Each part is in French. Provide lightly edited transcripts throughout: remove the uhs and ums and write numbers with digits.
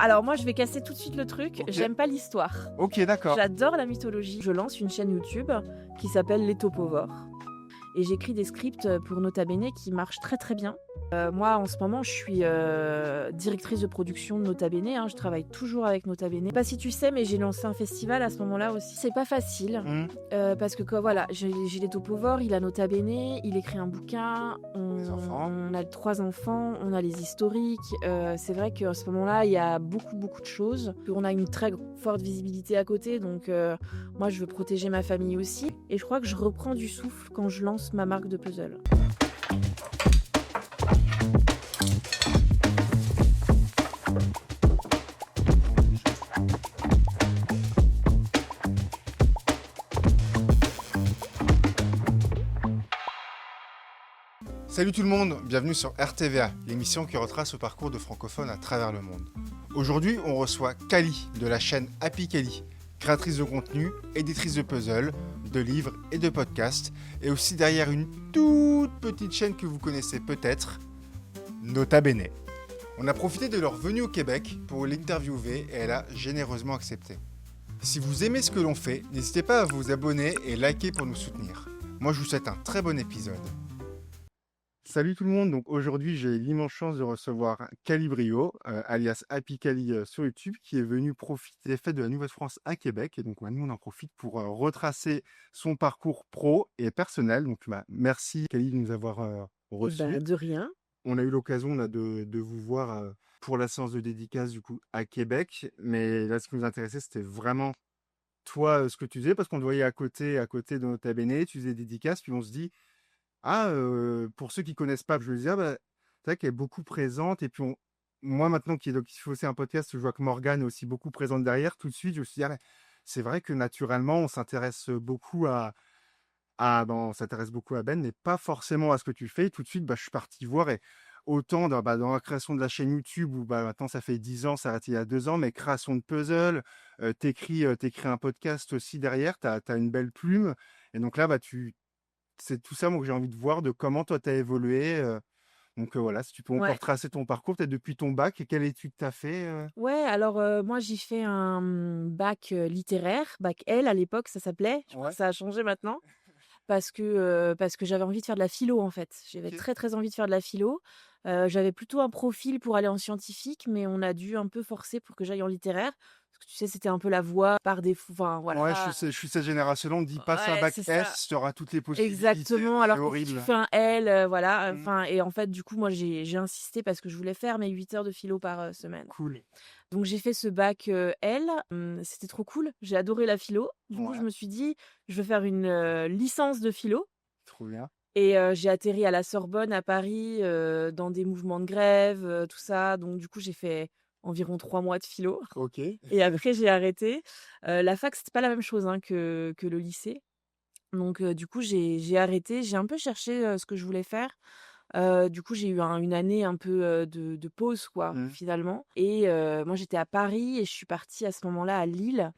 Alors moi je vais casser tout de suite le truc. Ok. J'aime pas l'histoire. Ok, d'accord. J'adore la mythologie. Je lance une chaîne YouTube qui s'appelle Les Topovores. Et j'écris des scripts pour Nota Bene qui marchent très très bien. Moi en ce moment je suis directrice de production de Nota Bene, hein. Je travaille toujours avec Nota Bene. Je sais pas si tu sais mais j'ai lancé un festival à ce moment-là aussi. C'est pas facile parce que quoi, voilà, j'ai Les Topovores, il a Nota Bene, il écrit un bouquin, Les enfants. on a 3 enfants, on a les historiques. C'est vrai qu'à ce moment-là il y a beaucoup de choses. On a une très forte visibilité à côté donc moi je veux protéger ma famille aussi. Et je crois que je reprends du souffle quand je lance ma marque de puzzle. Salut tout le monde, bienvenue sur RTVA, l'émission qui retrace le parcours de francophones à travers le monde. Aujourd'hui, on reçoit Kali de la chaîne Happy Kali, créatrice de contenu, éditrice de puzzles, de livres et de podcasts, et aussi derrière une toute petite chaîne que vous connaissez peut-être, Nota Bene. On a profité de leur venue au Québec pour l'interviewer et elle a généreusement accepté. Si vous aimez ce que l'on fait, n'hésitez pas à vous abonner et liker pour nous soutenir. Moi, je vous souhaite un très bon épisode. Salut tout le monde, donc aujourd'hui j'ai l'immense chance de recevoir Kali Brio, alias Happy Kali sur YouTube, qui est venu profiter des fêtes de la Nouvelle-France à Québec. Et donc nous on en profite pour retracer son parcours pro et personnel. Donc merci Kali de nous avoir reçus. De rien. On a eu l'occasion là, de vous voir pour la séance de dédicace du coup à Québec. Mais là ce qui nous intéressait c'était vraiment toi ce que tu faisais, parce qu'on te voyait à côté de Nota Bene, tu faisais des dédicaces, puis on se dit pour ceux qui connaissent pas, je me disais, c'est vrai qu'elle est beaucoup présente. Et puis moi maintenant qui fais aussi un podcast, je vois que Morgane est aussi beaucoup présente derrière. Tout de suite, je me suis dit, c'est vrai que naturellement, on s'intéresse beaucoup on s'intéresse beaucoup à Ben, mais pas forcément à ce que tu fais. Et tout de suite, je suis parti voir. Et autant dans la création de la chaîne YouTube, où maintenant ça fait 10 ans, ça a arrêté il y a 2 ans, mais création de puzzle, t'écris un podcast aussi derrière, t'as une belle plume. Et donc là, c'est tout ça moi que j'ai envie de voir, de comment toi tu as évolué. Donc voilà, si tu peux encore Ouais. tracer ton parcours, peut-être depuis ton bac, et quelle étude tu as fait Ouais, alors moi j'ai fait un bac littéraire, bac L à l'époque ça s'appelait. Je crois Ouais. que ça a changé maintenant parce que j'avais envie de faire de la philo en fait. J'avais Ok. très envie de faire de la philo. J'avais plutôt un profil pour aller en scientifique, mais on a dû un peu forcer pour que j'aille en littéraire. Parce que tu sais, c'était un peu la voie par défaut. Enfin Ouais, voilà. je suis cette génération-là, on me dit passe un Ouais, bac c'est ça. S, tu auras toutes les possibilités. Exactement, C'est alors que si tu horrible. fais un L, voilà, Mm. enfin et en fait, du coup, moi, j'ai insisté parce que je voulais faire mes 8 heures de philo par, semaine. Cool. Donc j'ai fait ce bac, L, c'était trop cool, j'ai adoré la philo. Du coup, je Ouais, me suis dit: «Je veux faire une, licence de philo» trop bien. et j'ai atterri à la Sorbonne à Paris, dans des mouvements de grève, tout ça. Donc du coup, j'ai fait environ 3 mois de philo Ok. et après j'ai arrêté. La fac, c'était pas la même chose, hein, que le lycée. Donc du coup, j'ai arrêté. J'ai un peu cherché, ce que je voulais faire. Du coup, j'ai eu une année un peu, de pause quoi, Mm. finalement et moi, j'étais à Paris et je suis partie à ce moment-là à Lille,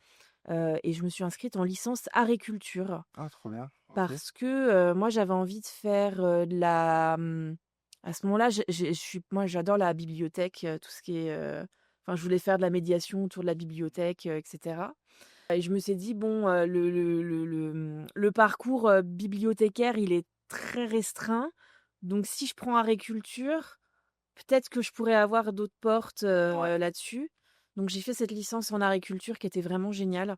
et je me suis inscrite en licence agriculture Ah, trop bien. Ok. parce que, moi, j'avais envie de faire, à ce moment-là, moi, j'adore la bibliothèque, tout ce qui est, enfin, je voulais faire de la médiation autour de la bibliothèque, et cetera. Et je me suis dit: «Bon, le parcours, bibliothécaire, il est très restreint, donc si je prends agriculture, peut-être que je pourrais avoir d'autres portes, Ouais. là-dessus». Donc j'ai fait cette licence en agriculture qui était vraiment géniale,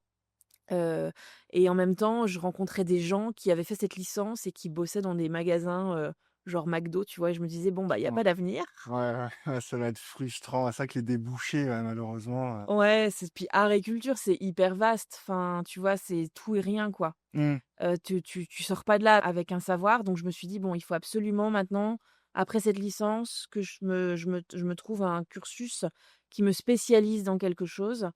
heu et en même temps, je rencontrais des gens qui avaient fait cette licence et qui bossaient dans des magasins, genre McDo, tu vois? Et je me disais: «Bon, bah, il y a Ouais. pas d'avenir». Ouais, ça va être frustrant. C'est ça que les débouchés, ouais, malheureusement. Ouais, puis agriculture, c'est hyper vaste, enfin, tu vois? C'est tout et rien, quoi. Mm. Tu sors pas de là avec un savoir, donc je me suis dit: «Bon, il faut absolument maintenant, après cette licence, que je me trouve un cursus qui me spécialise dans quelque chose»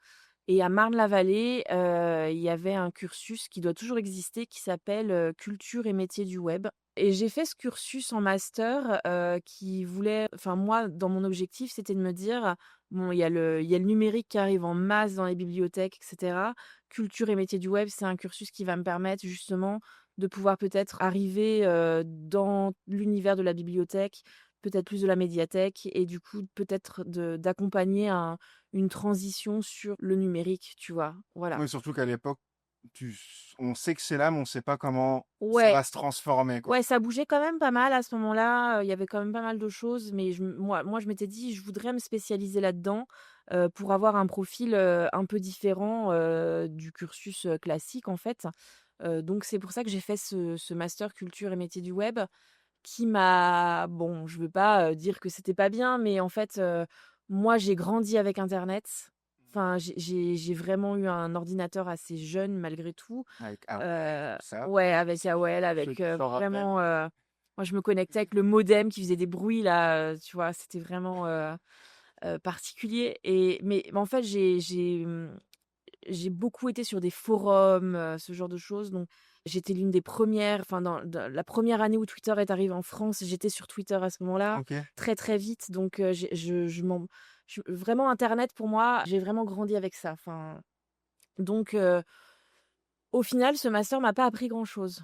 et à Marne-la-Vallée, il y avait un cursus qui doit toujours exister qui s'appelle, culture et métiers du web et j'ai fait ce cursus en master, qui voulait enfin moi, dans mon objectif, c'était de me dire: «Bon, il y a le numérique qui arrive en masse dans les bibliothèques et cetera. Culture et métiers du web, c'est un cursus qui va me permettre justement de pouvoir peut-être arriver, dans l'univers de la bibliothèque, peut-être plus de la médiathèque et du coup, peut-être d'accompagner une transition sur le numérique, tu vois? Voilà. Oui, surtout qu'à l'époque, on sait que c'est là, mais on sait pas comment ça Ouais, va se transformer, quoi. ouais, ça bougeait quand même pas mal à ce moment-là, il y avait quand même pas mal de choses, mais moi, je m'étais dit: «Je voudrais me spécialiser là-dedans, pour avoir un profil, un peu différent, du cursus, classique, en fait». Donc c'est pour ça que j'ai fait ce master culture et métiers du web qui m'a bon, je veux pas, dire que c'était pas bien, mais en fait, moi, j'ai grandi avec internet. Enfin, j'ai vraiment eu un ordinateur assez jeune malgré tout. Avec AOL, Heu, tout ça. ouais, avec AOL, Ceux avec, qui s'en rappellent. vraiment, moi, je me connectais avec le modem qui faisait des bruits là, tu vois? C'était vraiment, particulier mais en fait, j'ai beaucoup été sur des forums, ce genre de choses, donc j'étais l'une des premières, enfin dans la première année où Twitter est arrivé en France, j'étais sur Twitter à ce moment-là, OK. très, très vite, donc j'ai je vraiment internet pour moi, j'ai vraiment grandi avec ça, enfin donc au final, ce master m'a pas appris grand-chose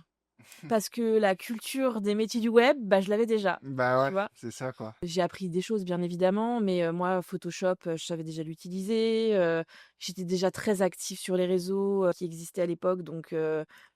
parce que la culture des métiers du web, bah, je l'avais déjà, Bah, tu ouais, vois? c'est ça, quoi. J'ai appris des choses bien évidemment, mais moi Photoshop, je savais déjà l'utiliser, j'étais déjà très active sur les réseaux, qui existaient à l'époque donc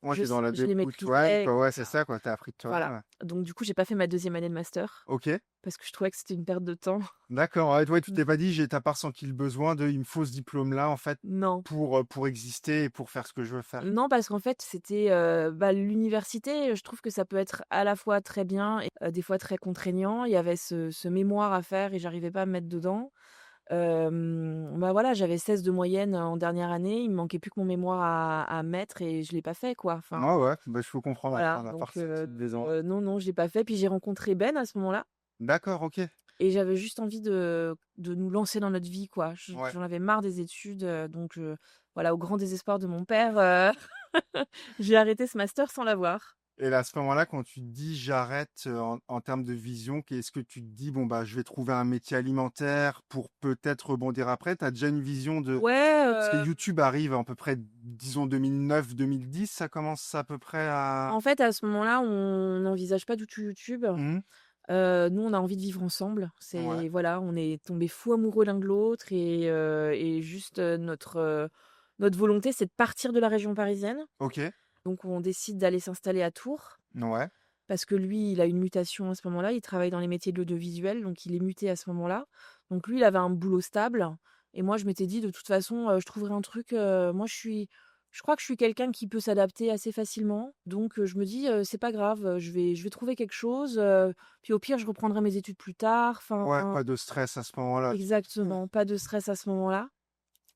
Ouais, t'es dans la je les découte, ouais, maîtrisais et quoi, ouais, c'est cetera. ça, quoi, tu appris de toi-même, Voilà, ouais. donc du coup, j'ai pas fait ma deuxième année de master OK, parce que je trouvais que c'était une perte de temps. d'accord, ouais, tu Mmh. t'es pas dit: «J'ai tu pas ressenti le besoin de il me faut ce diplôme-là, en fait, Non. pour exister et pour faire ce que je veux faire». Non, parce qu'en fait, c'était, bah, l'université, je trouve que ça peut être à la fois très bien et des fois très contraignant. Il y avait ce mémoire à faire et j'arrivais pas à me mettre dedans. Bah, voilà, j'avais 16 de moyenne en dernière année, il me manquait plus que mon mémoire à mettre et je l'ai pas fait, quoi. Enfin, Ouais, ouais, bah, je peux comprendre voilà, après la donc partie petite maison. non, non, je l'ai pas fait. Puis j'ai rencontré Ben à ce moment-là D'accord, OK. et j'avais juste envie de nous lancer dans notre vie, quoi. Ouais. J'en avais marre des études, donc voilà, au grand désespoir de mon père, j'ai arrêté ce master sans l'avoir. Et là, à ce moment-là, quand tu te dis: «J'arrête», en termes de vision, qu'est-ce que tu te dis: «Bon, bah, je vais trouver un métier alimentaire pour peut-être rebondir après»? Tu as déjà une vision de Ouais, parce que YouTube arrive à peu près, disons 2009-2010, ça commence à peu près à en fait, à ce moment-là, on n'envisage pas du tout YouTube. mmh, Nous, on a envie de vivre ensemble. ouais, C'est voilà, on est tombés fous amoureux l'un de l'autre et juste, notre volonté, c'est de partir de la région parisienne. OK, Donc on décide d'aller s'installer à Tours ouais, parce que lui, il a une mutation à ce moment-là. Il travaille dans les métiers de l'audiovisuel, donc il est muté à ce moment-là. Donc lui, il avait un boulot stable et moi, je m'étais dit: «De toute façon, je trouverai un truc», moi, je crois que je suis quelqu'un qui peut s'adapter assez facilement. Donc je me dis: «C'est pas grave, je vais trouver quelque chose, puis au pire, je reprendrai mes études plus tard». Enfin, ouais, pas de stress à ce moment-là. exactement, pas de stress à ce moment-là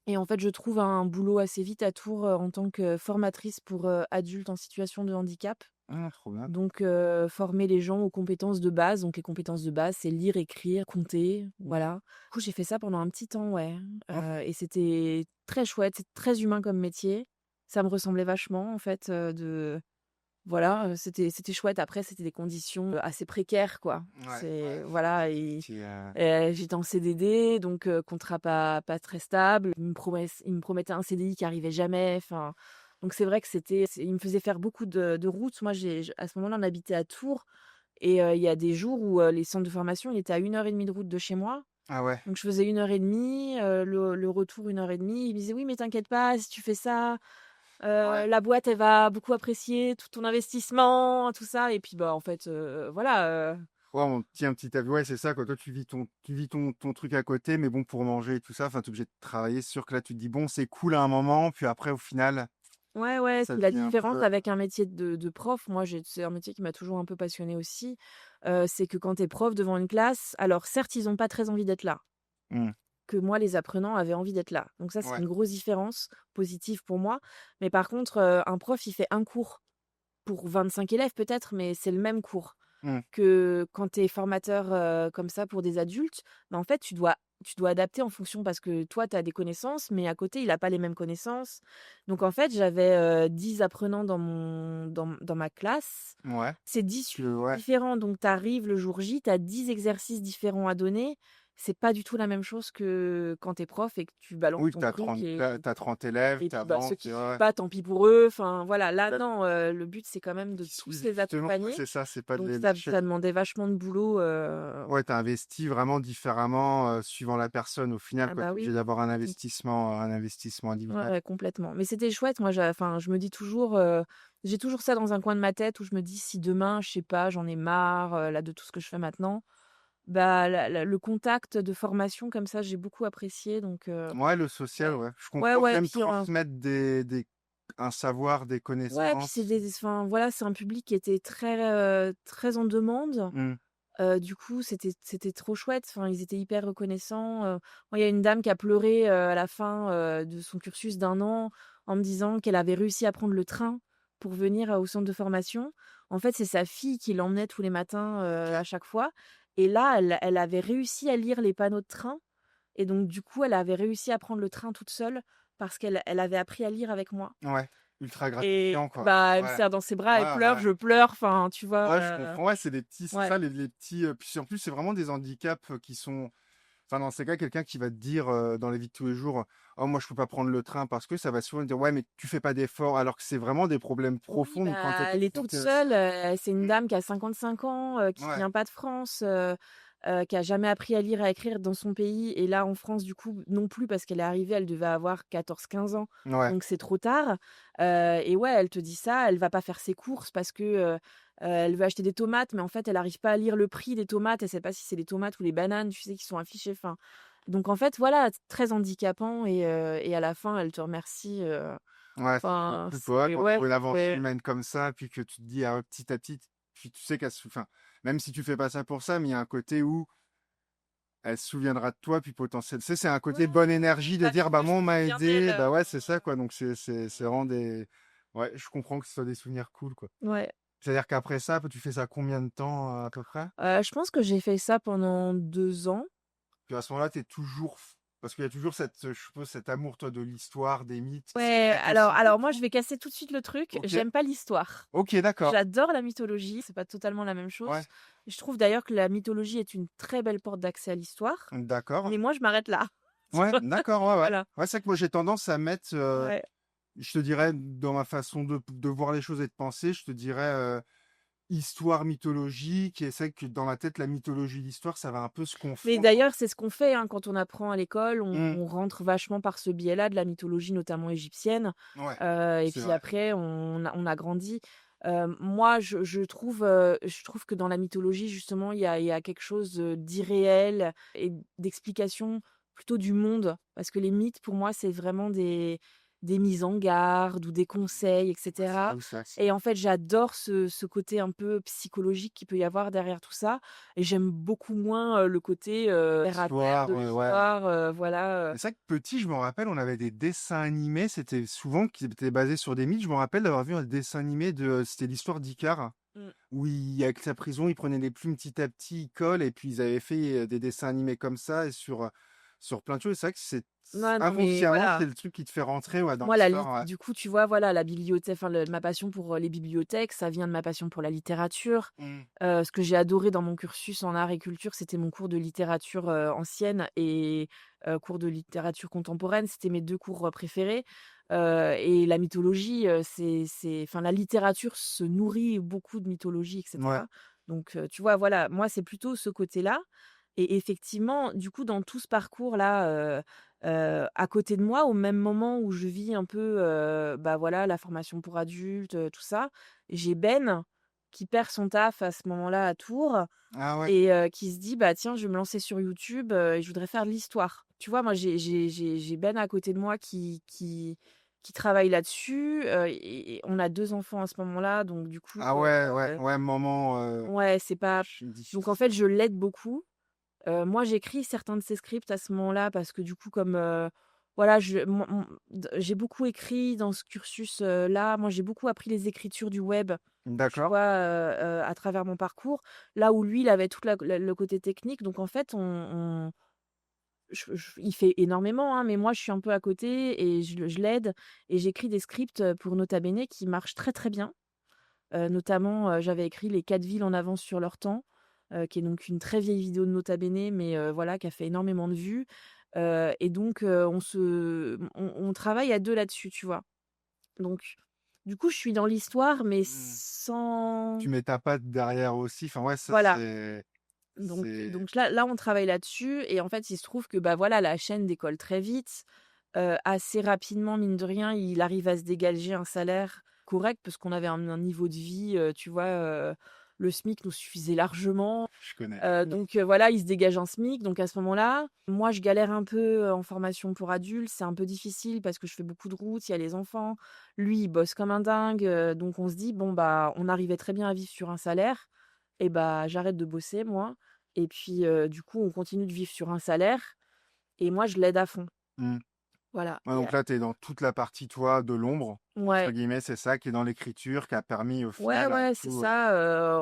et en fait, je trouve un boulot assez vite à Tours, en tant que formatrice pour, adultes en situation de handicap. Trop bien. Donc former les gens aux compétences de base. Donc les compétences de base, c'est lire, écrire, compter, voilà. Du coup, j'ai fait ça pendant un petit temps, ouais, OK. et c'était très chouette, c'est très humain comme métier. Ça me ressemblait vachement en fait, de voilà, c'était chouette. Après, c'était des conditions, assez précaires, quoi. Ouais, C'est ouais, voilà et qui, j'étais en CDD, donc contrat pas très stable. Ils me promettaient un CDI qui arrivait jamais, enfin, donc c'est vrai que ils me faisaient faire beaucoup de routes. Moi, à ce moment-là, on habitait à Tours et il y a des jours où, les centres de formation, ils étaient à 1 heure et demie de route de chez moi. ah ouais, Donc je faisais 1 heure et demie, le retour 1 heure et demie. Ils me disaient: «Oui, mais t'inquiète pas, si tu fais ça, ouais. la boîte, elle va beaucoup apprécier tout ton investissement», tout ça et puis, bah, en fait, voilà, Ouais, on tient petit à petit. Ouais, c'est ça, quoi. Toi, tu vis ton truc à côté, mais bon, pour manger et tout ça, enfin, t'es obligé de travailler. C'est sûr que là, tu te dis, bon, c'est cool à un moment, puis après, au final, ouais, ouais, ça c'est la devient un différence peu. avec un métier de prof. Moi, c'est un métier qui m'a toujours un peu passionnée aussi, c'est que quand tu es prof devant une classe, alors certes, ils ont pas très envie d'être là, Hmm, que moi, les apprenants avaient envie d'être là. Donc ça, c'est ouais, une grosse différence positive pour moi. Mais par contre, un prof, il fait un cours pour 25 élèves peut-être, mais c'est le même cours. hmm, Que quand tu es formateur, comme ça pour des adultes, bah, en fait, tu dois adapter en fonction parce que toi, tu as des connaissances, mais à côté, il a pas les mêmes connaissances. Donc en fait, j'avais, 10 apprenants dans ma classe. ouais. C'est 10 sujets Ouais, différents, donc tu arrives le jour J, tu as 10 exercices différents à donner c'est pas du tout la même chose que quand tu es prof et que tu balances Oui, ton truc t'as 30 élèves, et puis, bah, ceux t'avances, qui ouais, suivent ouais. pas, tant pis pour eux. Enfin, voilà, là, Bah, non, le but, c'est quand même de qui tous suivent les justement, ouais, accompagner. c'est ça, c'est pas de Donc les ça lâcher. ça demandait vachement de boulot, Ouais, tu investis vraiment différemment, suivant la personne au final, ah quoi. Tu bah es obligé oui. d'avoir Mmh. un investissement Ouais, individuel. ouais, complètement. Mais c'était chouette, moi, enfin, je me dis toujours, j'ai toujours ça dans un coin de ma tête où je me dis: «Si demain, je sais pas, j'en ai marre, là, de tout ce que je fais maintenant», bah, le contact de formation comme ça, j'ai beaucoup apprécié donc Ouais, le social, ouais. ouais. Je Ouais, comprends que ouais, même puis, transmettre un savoir, des ouais, puis c'est connaissances. des enfin, voilà, c'est un public qui était très en demande. Mmh. Du coup, c'était trop chouette. Enfin, ils étaient hyper reconnaissants. Moi, il y a une dame qui a pleuré, à la fin, de son cursus d'1 an en me disant qu'elle avait réussi à prendre le train pour venir, au centre de formation. En fait, c'est sa fille qui l'emmenait tous les matins, à chaque fois et là, elle avait réussi à lire les panneaux de train et donc du coup, elle avait réussi à prendre le train toute seule parce qu'elle avait appris à lire avec moi Ouais, ultra et gratifiant, quoi. bah, elle me Ouais. serre dans ses bras, elle Ouais, pleure, ouais. je pleure, enfin, tu vois? Ouais, je comprends. Ouais, c'est Ouais. ça les petits, puis en plus, c'est vraiment des handicaps, qui sont enfin, dans ces cas, quelqu'un qui va te dire, dans la vie de tous les jours: «Oh moi je peux pas prendre le train parce que», ça va souvent dire: «Ouais, mais tu fais pas d'efforts», alors que c'est vraiment des problèmes Oui, profonds, donc quand bah, quelqu'un elle est vient toute te seule, c'est une mmh, dame qui a 55 ans, qui ouais, vient pas de France, qui a jamais appris à lire et à écrire dans son pays et là, en France, du coup, non plus parce qu'elle est arrivée, elle devait avoir 14, 15 ans, ouais, donc c'est trop tard, et ouais, elle te dit ça, elle va pas faire ses courses parce que, elle veut acheter des tomates, mais en fait, elle arrive pas à lire le prix des tomates, elle sait pas si c'est les tomates ou les bananes, tu sais, qui sont affichées, enfin, donc en fait, voilà, très handicapant et à la fin, elle te remercie, ouais, ça fait enfin, cool, quoi, c'est quand ouais, pour une aventure ouais. humaine comme ça, puis que tu te dis: «Ah ouais, petit à petit», puis tu sais qu'elle se enfin, même si tu fais pas ça pour ça, mais il y a un côté où elle se souviendra de toi, puis potentiel tu sais, c'est un Ouais, côté bonne ouais, ouais. énergie de Bah, dire: puis «Bah, moi, je moi, on me m'a souviens d'elle, aidé», bah, ouais, c'est ça, quoi, donc c'est vraiment des ouais, je comprends que ce soit des souvenirs cool, quoi. ouais. C'est-à-dire qu'après ça, tu fais ça combien de temps, à peu près? Je pense que j'ai fait ça pendant 2 ans. Puis à ce moment-là, tu es toujours f parce qu'il y a toujours cette, je suppose, cet amour, toi, de l'histoire, des mythes. Ça Ouais, t'aide alors aussi alors moi, je beaucoup? vais casser tout de suite le truc, OK. j'aime pas l'histoire. OK, d'accord. J'adore la mythologie, c'est pas totalement la même Ouais. chose. Je trouve d'ailleurs que la mythologie est une très belle porte d'accès à l'histoire, D'accord. mais moi, je m'arrête là. Tu Ouais, vois? d'accord, ouais, ouais. Voilà. Ouais, c'est vrai que moi, j'ai tendance à mettre, Ouais. je te dirais, dans ma façon de voir les choses et de penser, je te dirais, histoire mythologique et c'est vrai que dans la tête, la mythologie et l'histoire, ça va un peu se Mais confondre. d'ailleurs, c'est ce qu'on fait, hein, quand on apprend à l'école, on Mmh. on rentre vachement par ce biais-là de la mythologie, notamment égyptienne, Ouais, et c'est puis vrai. après on a grandi. Moi, je trouve que dans la mythologie, justement, il y a quelque chose, d'irréel et d'explication plutôt du monde. Parce que les mythes, pour moi, c'est vraiment des mises en garde ou des conseils et Ouais, c'est là cetera où c'est axé. et en fait, j'adore ce côté un peu psychologique qu'il peut y avoir derrière tout ça et j'aime beaucoup moins, le côté, terre à terre Histoire, de ouais. l'histoire, voilà, C'est ça que petit, je me rappelle, on avait des dessins animés, c'était souvent qui étaient basés sur des mythes. Je me rappelle d'avoir vu un dessin animé c'était l'histoire d'Icare, Mmh. où avec sa prison, il prenait les plumes petit à petit, il colle, et puis ils avaient fait des dessins animés comme ça, et sur plein de choses. C'est vrai que Ouais, non, mais inconsciemment, c'est voilà. le truc qui te fait rentrer, ouais, dans Moi, l'histoire, ouais. du coup, tu vois, voilà, la bibliothèque, enfin, ma passion pour, les bibliothèques, ça vient de ma passion pour la littérature. Mm. Ce que j'ai adoré dans mon cursus en art et culture, c'était mon cours de littérature, ancienne et cours de littérature contemporaine. C'était mes 2 cours, préférés, et la mythologie, enfin, la littérature se nourrit beaucoup de mythologie et Ouais, cetera. Donc tu vois, voilà, moi, c'est plutôt ce côté-là et effectivement, du coup, dans tout ce parcours-là, à côté de moi, au même moment où je vis un peu, bah, voilà, la formation pour adultes, tout ça, j'ai Ben qui perd son taf à ce moment-là à Tours ah ouais, et qui se dit: «Bah, tiens, je vais me lancer sur YouTube, et je voudrais faire de l'histoire». Tu vois, moi, j'ai Ben à côté de moi qui travaille là-dessus, et on a 2 enfants à ce moment-là, donc du coup, ah ouais, ouais, ouais, moment, ouais, c'est pas donc en difficile. fait, je l'aide beaucoup. Moi, j'écris certains de ces scripts à ce moment-là parce que du coup, comme, voilà, j'ai beaucoup écrit dans ce cursus, là. Moi, j'ai beaucoup appris les écritures du web, tu D'accord. vois, à travers mon parcours. Là où lui, il avait tout le côté technique. Donc en fait, on il fait énormément, hein, mais moi, je suis un peu à côté et je l'aide et j'écris des scripts, pour Nota Bene qui marchent très, très bien. Notamment, j'avais écrit les 4 villes en avance sur leur temps. qui est donc une très vieille vidéo de Nota Bene, mais voilà, qui a fait énormément de vues. Et donc on travaille à 2 là-dessus, tu vois? Donc du coup, je suis dans l'histoire, mais Mmh. sans Tu mets ta patte derrière aussi. Enfin, ouais, ça, voilà. c'est Donc c'est donc là, on travaille là-dessus et en fait, il se trouve que, bah, voilà, la chaîne décolle très vite. Assez rapidement, mine de rien, il arrive à se dégager un salaire correct parce qu'on avait un niveau de vie, tu vois, le SMIC nous suffisait largement. je connais. Donc voilà, il se dégage un SMIC. Donc à ce moment-là, moi, je galère un peu, en formation pour adultes. C'est un peu difficile parce que je fais beaucoup de routes, il y a les enfants. Lui, il bosse comme un dingue, donc on se dit: «Bon, bah, on arrivait très bien à vivre sur un salaire et bah, j'arrête de bosser moi et puis, du coup, on continue de vivre sur un salaire et moi, je l'aide à fond». Mmh. Voilà Ouais, et donc là, tu es dans toute la partie, toi, de l'ombre, entre ouais. guillemets, c'est ça qui est dans l'écriture, qui a permis au Ouais, final à ouais, c'est tout, ça,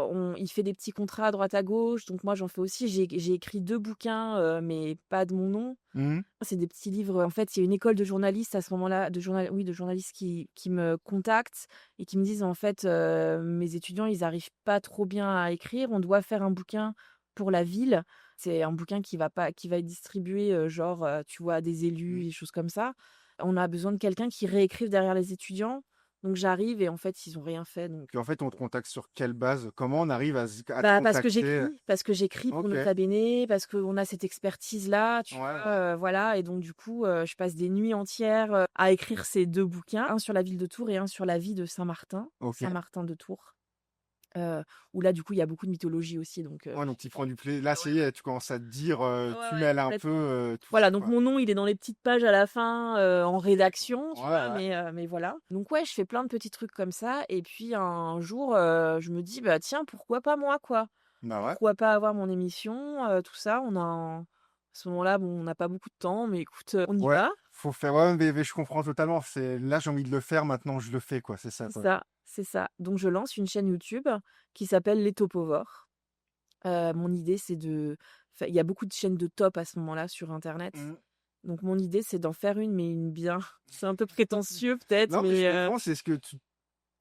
on il fait des petits contrats à droite à gauche, donc moi j'en fais aussi. J'ai écrit 2 bouquins, mais pas de mon nom. Mmh. C'est des petits livres, en fait, il y a une école de journalistes à ce moment-là, de journalistes qui me contactent et qui me disent: «En fait, mes étudiants, ils arrivent pas trop bien à écrire, on doit faire un bouquin pour la ville». C'est un bouquin qui va être distribué, genre, tu vois, à des élus, Mmh. des choses comme ça. On a besoin de quelqu'un qui réécrive derrière les étudiants, donc j'arrive et en fait, ils ont rien fait, donc Puis en fait, on te contacte sur quelle base? Comment on arrive à te bah, contacter? parce que j'écris pour OK. Nota Bene, parce qu'on a cette expertise-là, tu Ouais, ouais. vois? Voilà et donc du coup, je passe des nuits entières, à écrire ces 2 bouquins, un sur la ville de Tours et un sur la vie de Saint-Martin, OK. Saint-Martin de Tours, où là, du coup, il y a beaucoup de mythologie aussi donc Ouais, donc tu prends du plaisir. Là, ça ouais, y ouais. est, tu commences à te dire, Ouais, tu ouais, mêles un peu, complètement. tout ça, Voilà, donc quoi. mon nom, il est dans les petites pages à la fin, en rédaction, Ouais, tu vois? ouais. Mais voilà. Donc ouais, je fais plein de petits trucs comme ça et puis un jour, je me dis: «Bah, tiens, pourquoi pas moi, quoi?» Bah, ouais. Pourquoi pas avoir mon émission, tout ça. À ce moment-là, bon, on n'a pas beaucoup de temps, mais écoute, on y Ouais, va. faut faire ouais, mais je comprends totalement. C'est là, j'ai envie de le faire, maintenant je le fais, quoi, c'est ça, C'est quoi. ça, c'est ça. Donc je lance une chaîne YouTube qui s'appelle Les Topovores. Mon idée, c'est de il y a beaucoup de chaînes de top à ce moment-là sur internet. Mmh. Donc mon idée, c'est d'en faire une, mais une bien. C'est un peu prétentieux peut-être, Non, mais je mais comprends, c'est ce que tu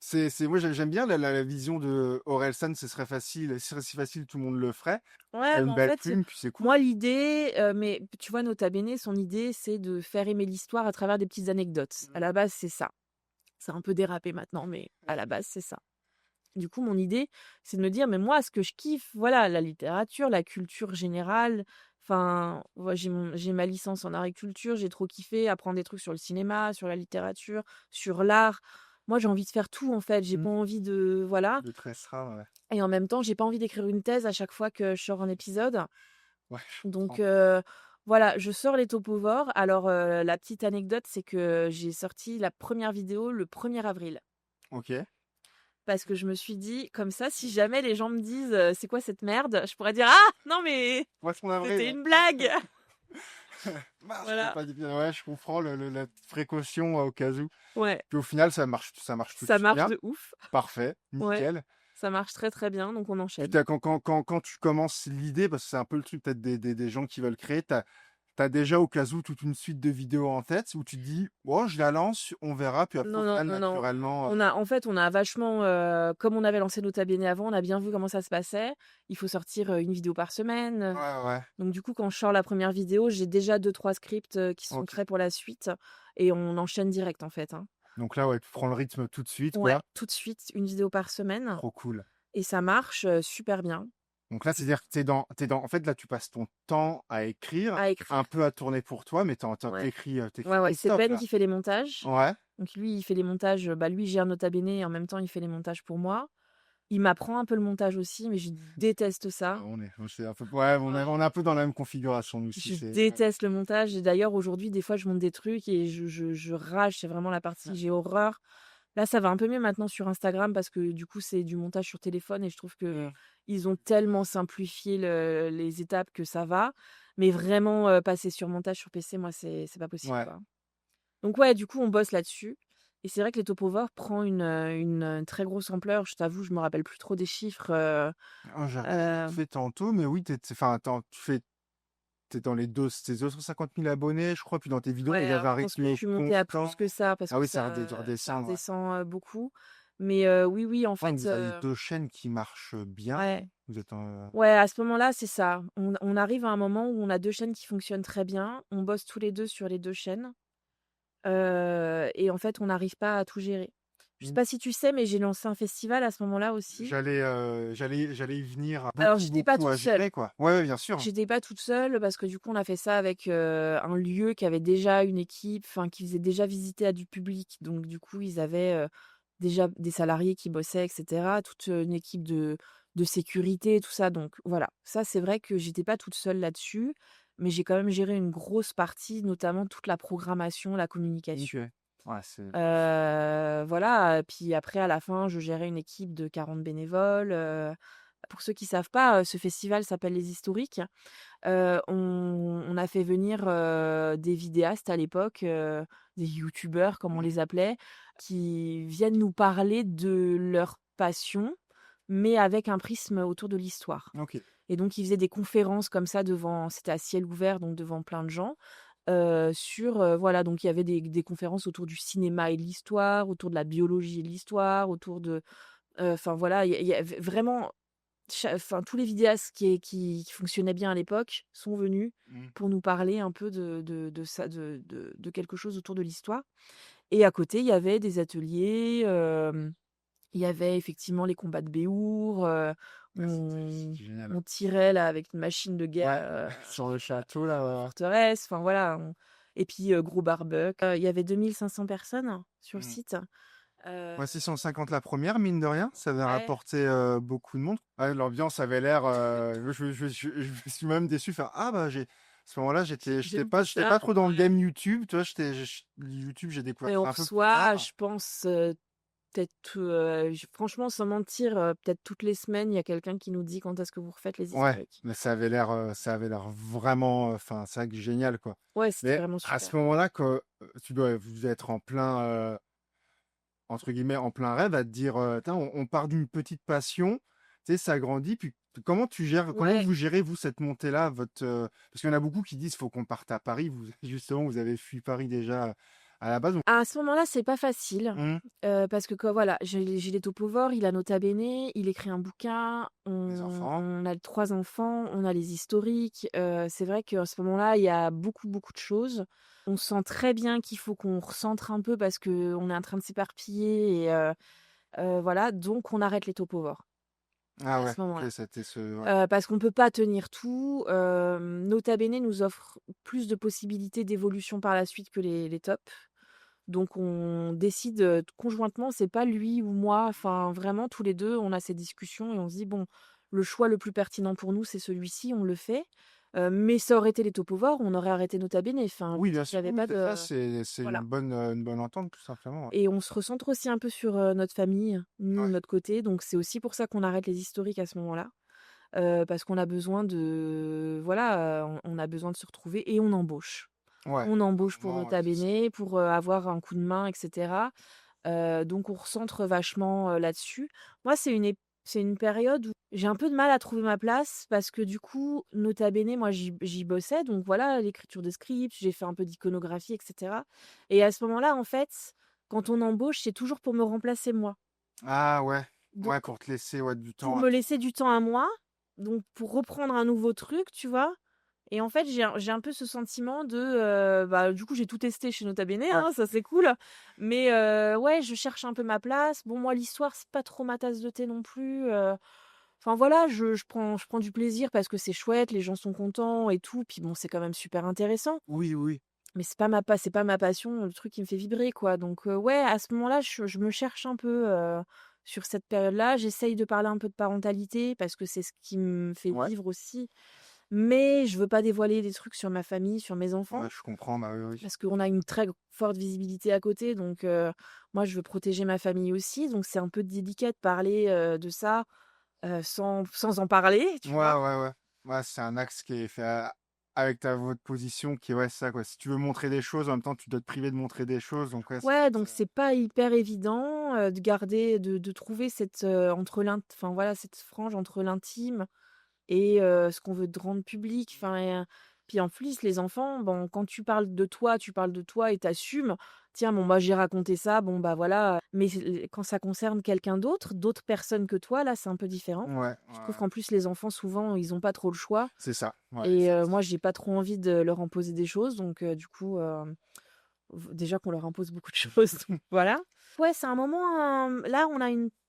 c'est moi, j'aime bien la vision de Orelsan, ce serait facile, ce serait si facile, tout le monde le ferait. Tu ouais, mais une en belle fait, plume, puis c'est cool. moi l'idée, mais tu vois, Nota Bene, son idée, c'est de faire aimer l'histoire à travers des petites anecdotes. À Mmh. la base, c'est ça. C'est un peu dérapé maintenant, mais à la base, c'est ça. Du coup, mon idée, c'est de me dire: «Mais moi, ce que je kiffe, voilà, la littérature, la culture générale». Enfin, ouais, j'ai ma licence en agriculture, j'ai trop kiffé apprendre des trucs sur le cinéma, sur la littérature, sur l'art. Moi, j'ai envie de faire tout, en fait. J'ai Mmh. pas envie de voilà De Tressera, ouais. et en même temps, j'ai pas envie d'écrire une thèse à chaque fois que je sors un épisode. Ouais, je Donc comprends. voilà, je sors les topovores. Alors, la petite anecdote, c'est que j'ai sorti la première vidéo le 1er avril. OK. Parce que je me suis dit: «Comme ça, si jamais les gens me disent, "C'est quoi cette merde?" je pourrais dire: "Ah! Non mais Poisson d'avril, c'était ouais. une blague!" Mince, je peux Voilà. pas dire ouais, je comprends la petite précaution, au cas où. Ouais, Puis au final, ça marche tout de ça suite marche bien. de ouf. Parfait, Ouais, nickel. ça marche très, très bien, donc on Puis enchaîne. quand tu commences l'idée, parce que c'est un peu le truc peut-être des gens qui veulent créer, t'as déjà au cas où toute une suite de vidéos en tête où tu te dis: «Oh, je la lance, on verra», puis après au Non, non, final non, non. naturellement, On a vachement, comme on avait lancé Nota Bene avant, on a bien vu comment ça se passait. Il faut sortir, une vidéo par semaine, ouais, ouais, donc du coup, quand je sors la première vidéo, j'ai déjà deux trois scripts, qui sont OK. prêts pour la suite et on enchaîne direct, en fait, hein. Donc là, ouais, tu prends le rythme tout de suite, Ouais, quoi. tout de suite, une vidéo par semaine Trop cool. et ça marche, super bien. Donc là, c'est-à-dire que t'es dans en fait, là, tu passes ton temps à écrire, À un écrire. peu à tourner pour toi, mais Ouais. tu Ouais, ouais, c'est non-stop, Ben là. qui fait les montages. Ouais. Donc lui, il fait les montages, bah, lui, il gère Nota Bene et en même temps, il fait les montages pour moi. Il m'apprend un peu le montage aussi, mais je déteste Ah, ça. c'est un peu ouais, Ouais. on est un peu dans la même configuration, nous aussi, Je c'est ouais. déteste le montage et d'ailleurs, aujourd'hui, des fois, je monte des trucs et je rage, c'est vraiment la partie j'ai horreur. Là, ça va un peu mieux maintenant sur Instagram parce que du coup, c'est du montage sur téléphone et je trouve que Mmh. ils ont tellement simplifié les étapes que ça va. Mais vraiment, passer sur montage sur PC, moi, c'est pas possible, Ouais. quoi. Donc ouais, du coup, on bosse là-dessus et c'est vrai que les Topovores prend une très grosse ampleur. Je t'avoue, je me rappelle plus trop des chiffres, Ah, j'ai heu, fait tantôt, mais oui, enfin, attends, tu dans les 250 000 abonnés, je crois, puis dans tes vidéos, ouais, il y avait alors un je pense que je rythme suis montée à constant. plus que ça parce Ah que oui, ça redescend, ça ouais. redescend, beaucoup. Mais oui, oui, en Ouais, fait, vous avez 2 chaînes qui marchent bien. ouais. Vous êtes en Ouais, à ce moment-là, c'est ça. On arrive à un moment où on a 2 chaînes qui fonctionnent très bien. On bosse tous les 2 sur les 2 chaînes, et en fait, on n'arrive pas à tout gérer. Je sais mmh, pas si tu sais, mais j'ai lancé un festival à ce moment-là aussi. j'allais y venir. Alors, Beaucoup, j'étais pas beaucoup toute à seule. gérer, quoi. Ouais, ouais, bien sûr. J'étais pas toute seule parce que du coup, on a fait ça avec, un lieu qui avait déjà une équipe, enfin, qui faisait déjà visiter à du public. Donc du coup, ils avaient, déjà des salariés qui bossaient et cetera, toute, une équipe de sécurité, tout ça. Donc voilà, ça, c'est vrai que j'étais pas toute seule là-dessus, mais j'ai quand même géré une grosse partie, notamment toute la programmation, la OK. communication. Ouais, c'est Voilà, puis après à la fin, je gérais une équipe de 40 bénévoles. Pour ceux qui savent pas, ce festival s'appelle Les Historiques. On a fait venir, des vidéastes à l'époque, des youtubeurs comme on mmh, les appelait, qui viennent nous parler de leur passion, mais avec un prisme autour de l'histoire. OK. Et donc ils faisaient des conférences comme ça devant, c'était à ciel ouvert, donc devant plein de gens, sur, voilà, donc il y avait des conférences autour du cinéma et de l'histoire, autour de la biologie et de l'histoire, autour de, enfin voilà, il y avait vraiment enfin, tous les vidéastes qui fonctionnaient bien à l'époque sont venus Mmh. pour nous parler un peu de ça, de quelque chose autour de l'histoire. Et à côté, il y avait des ateliers, il y avait effectivement les combats de Béour, Ouais, on c'était génial. on tirait là avec une machine de guerre, Ouais, sur le château là, ouais, ouais. forteresse, enfin voilà, on et puis, gros barbecue. Il y avait 2 500 personnes sur le Mmh. site. Heu, Ouais, 650 la première, mine de rien, ça avait ouais. rapporté, beaucoup de monde. Ouais, l'ambiance avait l'air, je me suis même déçu, faire: «Ah bah, j'ai» à ce moment-là, J'aime tout j'étais ça, pas trop dans le ouais. game YouTube, tu vois? YouTube, j'ai découvert Et on ça un peu plus reçoit, tard. je pense, peut-être, j franchement, sans mentir, peut-être toutes les semaines, il y a quelqu'un qui nous dit: «Quand est-ce que vous refaites les Ouais, historiques?» mais ça avait l'air vraiment, enfin, c'est vrai que génial, quoi. Ouais, c'était Mais vraiment à ce super. moment-là, que, tu dois vous être en plein, entre guillemets, «en plein rêve» à te dire, «Tain, on part d'une petite passion, tu sais, ça grandit». Puis comment Ouais. vous gérez, vous, cette montée-là? Parce qu'il y en a beaucoup qui disent: «Faut qu'on parte à Paris». Vous, justement, vous avez fui Paris déjà, à la base, donc À ce moment-là, c'est pas facile, mmh, parce que voilà, j'ai les topovores, il a Nota Bene, il écrit un bouquin, les enfants. on a 3 enfants, on a les historiques, c'est vrai qu'à ce moment-là, il y a beaucoup, beaucoup de choses. On sent très bien qu'il faut qu'on recentre un peu parce qu'on est en train de s'éparpiller et voilà, donc on arrête les topovores Ah à ouais, ce OK, moment-là. c'était ce ouais. Parce qu'on peut pas tenir tout, Nota Bene nous offre plus de possibilités d'évolution par la suite que les tops. Donc on décide, conjointement, c'est pas lui ou moi, enfin vraiment tous les 2, on a ces discussions et on se dit: «Bon, le choix le plus pertinent pour nous, c'est celui-ci, on le fait». Mais ça aurait été les topovores, on aurait arrêté Nota Bene, enfin, Oui, bien il y sûr, avait oui, pas c'est ça, de c'est voilà. une bonne entente, tout simplement, ouais. Et on se recentre aussi un peu sur, notre famille, nous, de Ouais, notre côté, donc c'est aussi pour ça qu'on arrête les historiques à ce moment-là. Parce qu'on a besoin de voilà, on a besoin de se retrouver et on embauche. ouais, On à un embauche pour moment, ouais, Nota c'est ça. Bene, pour, avoir un coup de main et cetera. Donc on recentre vachement, là-dessus. Moi, c'est une période où j'ai un peu de mal à trouver ma place parce que du coup, Nota Bene, moi j'y bossais, donc voilà, l'écriture de script, j'ai fait un peu d'iconographie et cetera. Et à ce moment-là, en fait, quand on embauche, c'est toujours pour me remplacer moi. Ah ouais, Donc ouais, pour te laisser, ouais, du pour temps à me toi. laisser du temps à moi, donc pour reprendre un nouveau truc, tu vois? Et en fait, j'ai un peu ce sentiment de, bah, du coup, j'ai tout testé chez Nota Bene, Ouais. hein, ça c'est cool. Mais, ouais, je cherche un peu ma place. Bon, moi, l'histoire, c'est pas trop ma tasse de thé non plus, enfin voilà, je prends du plaisir parce que c'est chouette, les gens sont contents et tout, puis bon, c'est quand même super intéressant. Oui, oui. Mais c'est pas ma passion, le truc qui me fait vibrer, quoi. Donc, ouais, à ce moment-là, je me cherche un peu, sur cette période-là. J'essaye de parler un peu de parentalité parce que c'est ce qui me fait Ouais, vivre aussi. Mais je veux pas dévoiler des trucs sur ma famille, sur mes enfants, ouais, je comprends, bah, oui, oui. parce qu'on a une très forte visibilité à côté. Donc, moi, je veux protéger ma famille aussi. Donc, c'est un peu délicat de parler, de ça, sans en parler, Ouais, tu vois? ouais, ouais. Ouais, c'est un axe qui est fait avec votre position qui est, ouais, c'est ça, quoi. Si tu veux montrer des choses, en même temps, tu dois te priver de montrer des choses, donc ouais, Ouais, donc c'est pas hyper évident, de garder de trouver cette, enfin voilà, cette frange entre l'intime et ce qu'on veut de rendre public. Enfin, Puis en plus, les enfants, bon, quand tu parles de toi et t'assumes. Tiens, bon, bah, j'ai raconté ça, bon, bah voilà. Mais quand ça concerne quelqu'un d'autre, d'autres personnes que toi, là, c'est un peu différent. Ouais, ouais, Je trouve ouais. qu'en plus, les enfants, souvent, ils ont pas trop le choix. C'est ça. Ouais, Et moi, effectivement. j'ai pas trop envie de leur imposer des choses. Donc, du coup, déjà qu'on leur impose beaucoup de choses. Donc, voilà. Ouais, c'est un moment. Là,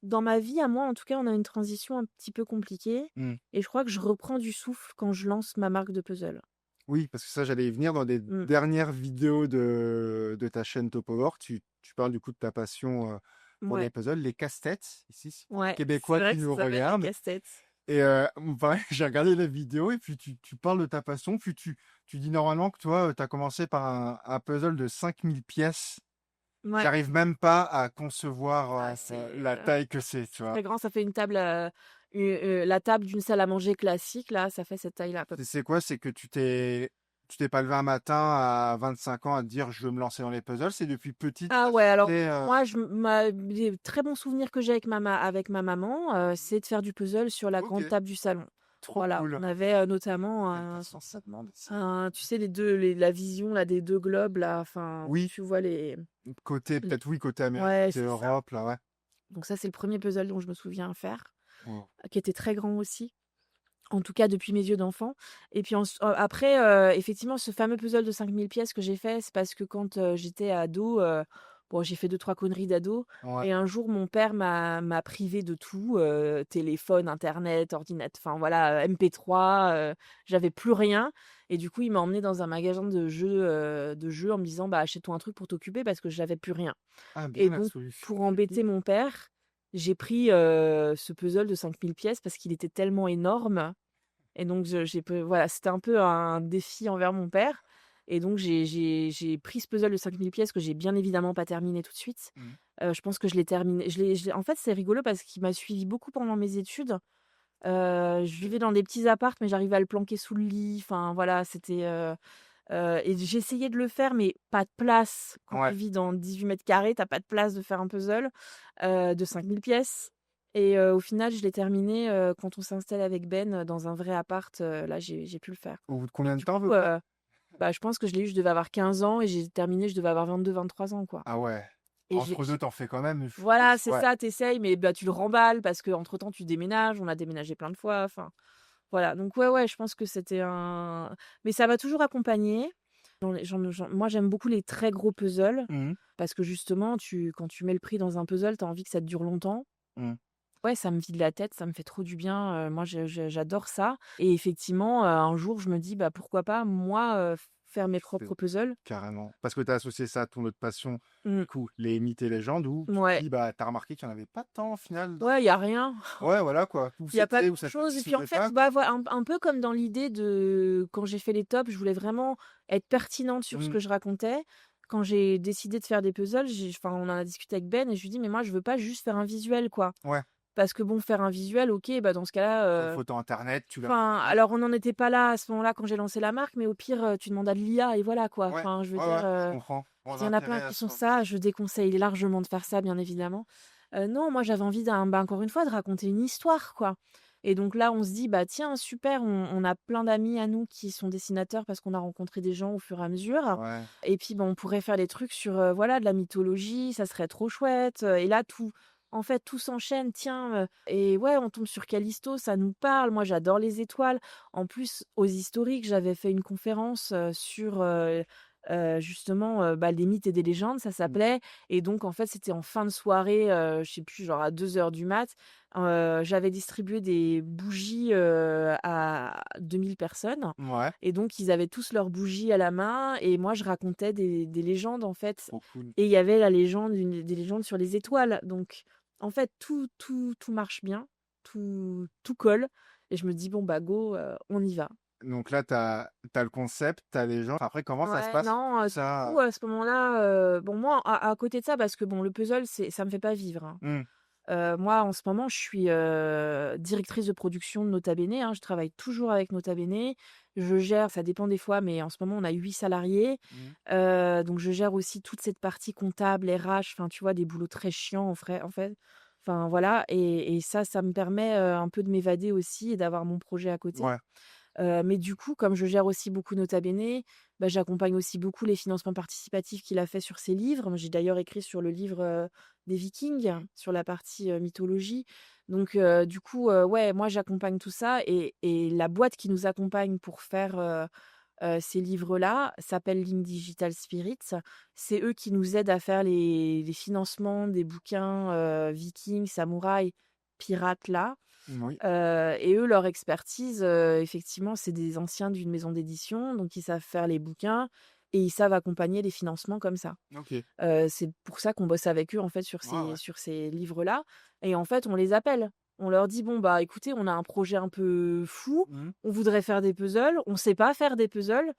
dans ma vie, à moi, en tout cas, on a une transition un petit peu compliquée. Mmh. Et je crois que je reprends du souffle quand je lance ma marque de puzzle. Oui, parce que ça, j'allais y venir dans des Mm. dernières vidéos de ta chaîne Top Power. Tu parles du coup de ta passion pour les Ouais, puzzles, les casse-têtes, ici, pour les ouais, c'est Québécois vrai qui que ça nous s'appelle les regardent. casse-têtes. Et pareil, j'ai regardé la vidéo et puis tu parles de ta passion, puis tu dis normalement que toi, tu as commencé par un puzzle de 5000 pièces. Ouais. J'arrive même pas à concevoir Ah, c'est la taille que c'est, tu vois. très grand, ça fait une table, la table d'une salle à manger classique, là, ça fait cette taille-là à peu près. C'est quoi? C'est que tu t'es pas levé un matin à 25 ans à te dire je veux me lancer dans les puzzles. C'est depuis petite, Ah t'as ouais, alors sauté, moi, les très bons souvenirs que j'ai avec ma maman, c'est de faire du puzzle sur la Ok, grande table du salon. trop Voilà, cool. on avait notamment Quelle passion ça demande. tu sais, la vision là, des deux globes, là, enfin, Oui, tu vois côté, les- peut-être oui, côté Amérique, Ouais, côté c'est ça. Europe, là, ouais. Donc ça, c'est le premier puzzle dont je me souviens faire, Wow. qui était très grand aussi. En tout cas, depuis mes yeux d'enfant. Et puis après, effectivement, ce fameux puzzle de 5000 pièces que j'ai fait, c'est parce que quand j'étais ado, bon, j'ai fait deux, trois conneries d'ado. Ouais. Et un jour, mon père m'a privé de tout, téléphone, internet, ordinateur, enfin voilà, MP3, j'avais plus rien. Et du coup, il m'a emmené dans un magasin de jeux en me disant, bah, achète-toi un truc pour t'occuper parce que j'avais plus rien. Ah, Et bien la donc, solution. pour embêter mon père, j'ai pris ce puzzle de 5000 pièces parce qu'il était tellement énorme et donc voilà, c'était un peu un défi envers mon père et donc j'ai pris ce puzzle de 5000 pièces que j'ai bien évidemment pas terminé tout de suite. Mhm. Je pense que je l'ai terminé en fait, c'est rigolo parce qu'il m'a suivi beaucoup pendant mes études. Je vivais dans des petits apparts, mais j'arrivais à le planquer sous le lit. Enfin voilà, et j'essayais de le faire, mais pas de place. Quand tu Ouais. vis dans 18 mètres carrés, tu pas de place de faire un puzzle de 5000 pièces. Et au final, je l'ai terminé quand on s'installe avec Ben dans un vrai appart. Là, j'ai pu le faire. Au bout de Et combien de du temps, à peu coup, près? bah, je pense que je l'ai eu, je devais avoir 15 ans et j'ai terminé, je devais avoir 22, 23 ans, quoi. Ah ouais. Et Entre deux, t'en fais quand même, je voilà, suppose. c'est Ouais. ça, t'essayes, mais bah, tu le remballes parce qu'entre-temps, tu déménages. On a déménagé plein de fois. Enfin, voilà. Donc, ouais, je pense que c'était un. Mais ça m'a toujours accompagné. Moi, j'aime beaucoup les très gros puzzles Mhm. parce que justement, quand tu mets le prix dans un puzzle, tu as envie que ça te dure longtemps. Mhm. Ouais, ça me vide la tête, ça me fait trop du bien. Moi, j'adore ça. Et effectivement, un jour, je me dis, bah, pourquoi pas, moi, faire mes C'est propres puzzles. carrément. Parce que tu as associé ça à ton autre passion, Mm. du coup, les mythes et légendes, où tu te Ouais, dis, bah, t'as remarqué qu'il n'y en avait pas tant au final. ouais, il y a rien. Ouais, voilà quoi. Où Il y a pas c'était, où ça te grand-chose. Et puis, en satisfaisait fait, pas. bah, voilà, un peu comme dans l'idée de quand j'ai fait les tops, je voulais vraiment être pertinente sur ce Mhm. que je racontais. Quand j'ai décidé de faire des puzzles, enfin, on en a discuté avec Ben et je lui dis, mais moi, je veux pas juste faire un visuel, quoi. Ouais. Parce que bon, faire un visuel, ok, bah dans ce cas-là, Sur une photo internet, tu l'as. enfin, alors on n'en était pas là à ce moment-là quand j'ai lancé la marque, mais au pire, tu demandes à de l'IA et voilà quoi. Ouais, Enfin, je veux ouais, dire, ouais, je comprends. Bon, il y en a plein l'intérêt qui à sont soi. ça. Je déconseille largement de faire ça, bien évidemment. Non, moi j'avais envie bah, encore une fois, de raconter une histoire, quoi. Et donc là, on se dit, bah tiens, super, on a plein d'amis à nous qui sont dessinateurs parce qu'on a rencontré des gens au fur et à mesure. Ouais. Et puis, bah, on pourrait faire des trucs sur, voilà, de la mythologie, ça serait trop chouette. Et là, en fait, tout s'enchaîne, tiens. Et ouais, on tombe sur Callisto, ça nous parle. Moi, j'adore les étoiles. En plus, aux historiques, j'avais fait une conférence sur justement bah, les mythes et des légendes, ça Mm. s'appelait. Et donc, en fait, c'était en fin de soirée, je sais plus, genre à 2 heures du mat. J'avais distribué des bougies à 2000 personnes. Ouais. Et donc, ils avaient tous leurs bougies à la main. Et moi, je racontais des légendes, en fait. Trop cool. Et il y avait la légende, des légendes sur les étoiles. Donc, en fait, tout marche bien. Tout colle. Et je me dis, bon, bah, go, on y va. Donc là, t'as le concept, t'as les gens. Enfin, après, comment ça se Ouais, passe? non, du coup, Ça. à ce moment-là, bon, moi, à côté de ça, parce que bon, le puzzle, ça me fait pas vivre, hein. Hmm. Moi, en ce moment, je suis directrice de production de Nota Bene, hein. Je travaille toujours avec Nota Bene. Je gère, ça dépend des fois, mais en ce moment, on a 8 salariés. Hmm. Donc, je gère aussi toute cette partie comptable, RH, enfin, tu vois, des boulots très chiants, en fait. Enfin, voilà. Et ça me permet un peu de m'évader aussi et d'avoir mon projet à côté. Ouais. Mais du coup, comme je gère aussi beaucoup Nota Bene, bah, j'accompagne aussi beaucoup les financements participatifs qu'il a fait sur ses livres. Moi, j'ai d'ailleurs écrit sur le livre, des Vikings, sur la partie, mythologie. Donc du coup, ouais, moi j'accompagne tout ça et la boîte qui nous accompagne pour faire, ces livres-là s'appelle Link Digital Spirits. C'est eux qui nous aident à faire les financements des bouquins, vikings, samouraïs, pirates là. Oui, Et eux, leur expertise, effectivement, c'est des anciens d'une maison d'édition, donc ils savent faire les bouquins et ils savent accompagner les financements comme ça. OK. C'est pour ça qu'on bosse avec eux, en fait, sur Ouais, ces ouais. sur ces livres-là et en fait, on les appelle. On leur dit: «Bon, bah, écoutez, on a un projet un peu fou, Mmh. on voudrait faire des puzzles, on sait pas faire des puzzles.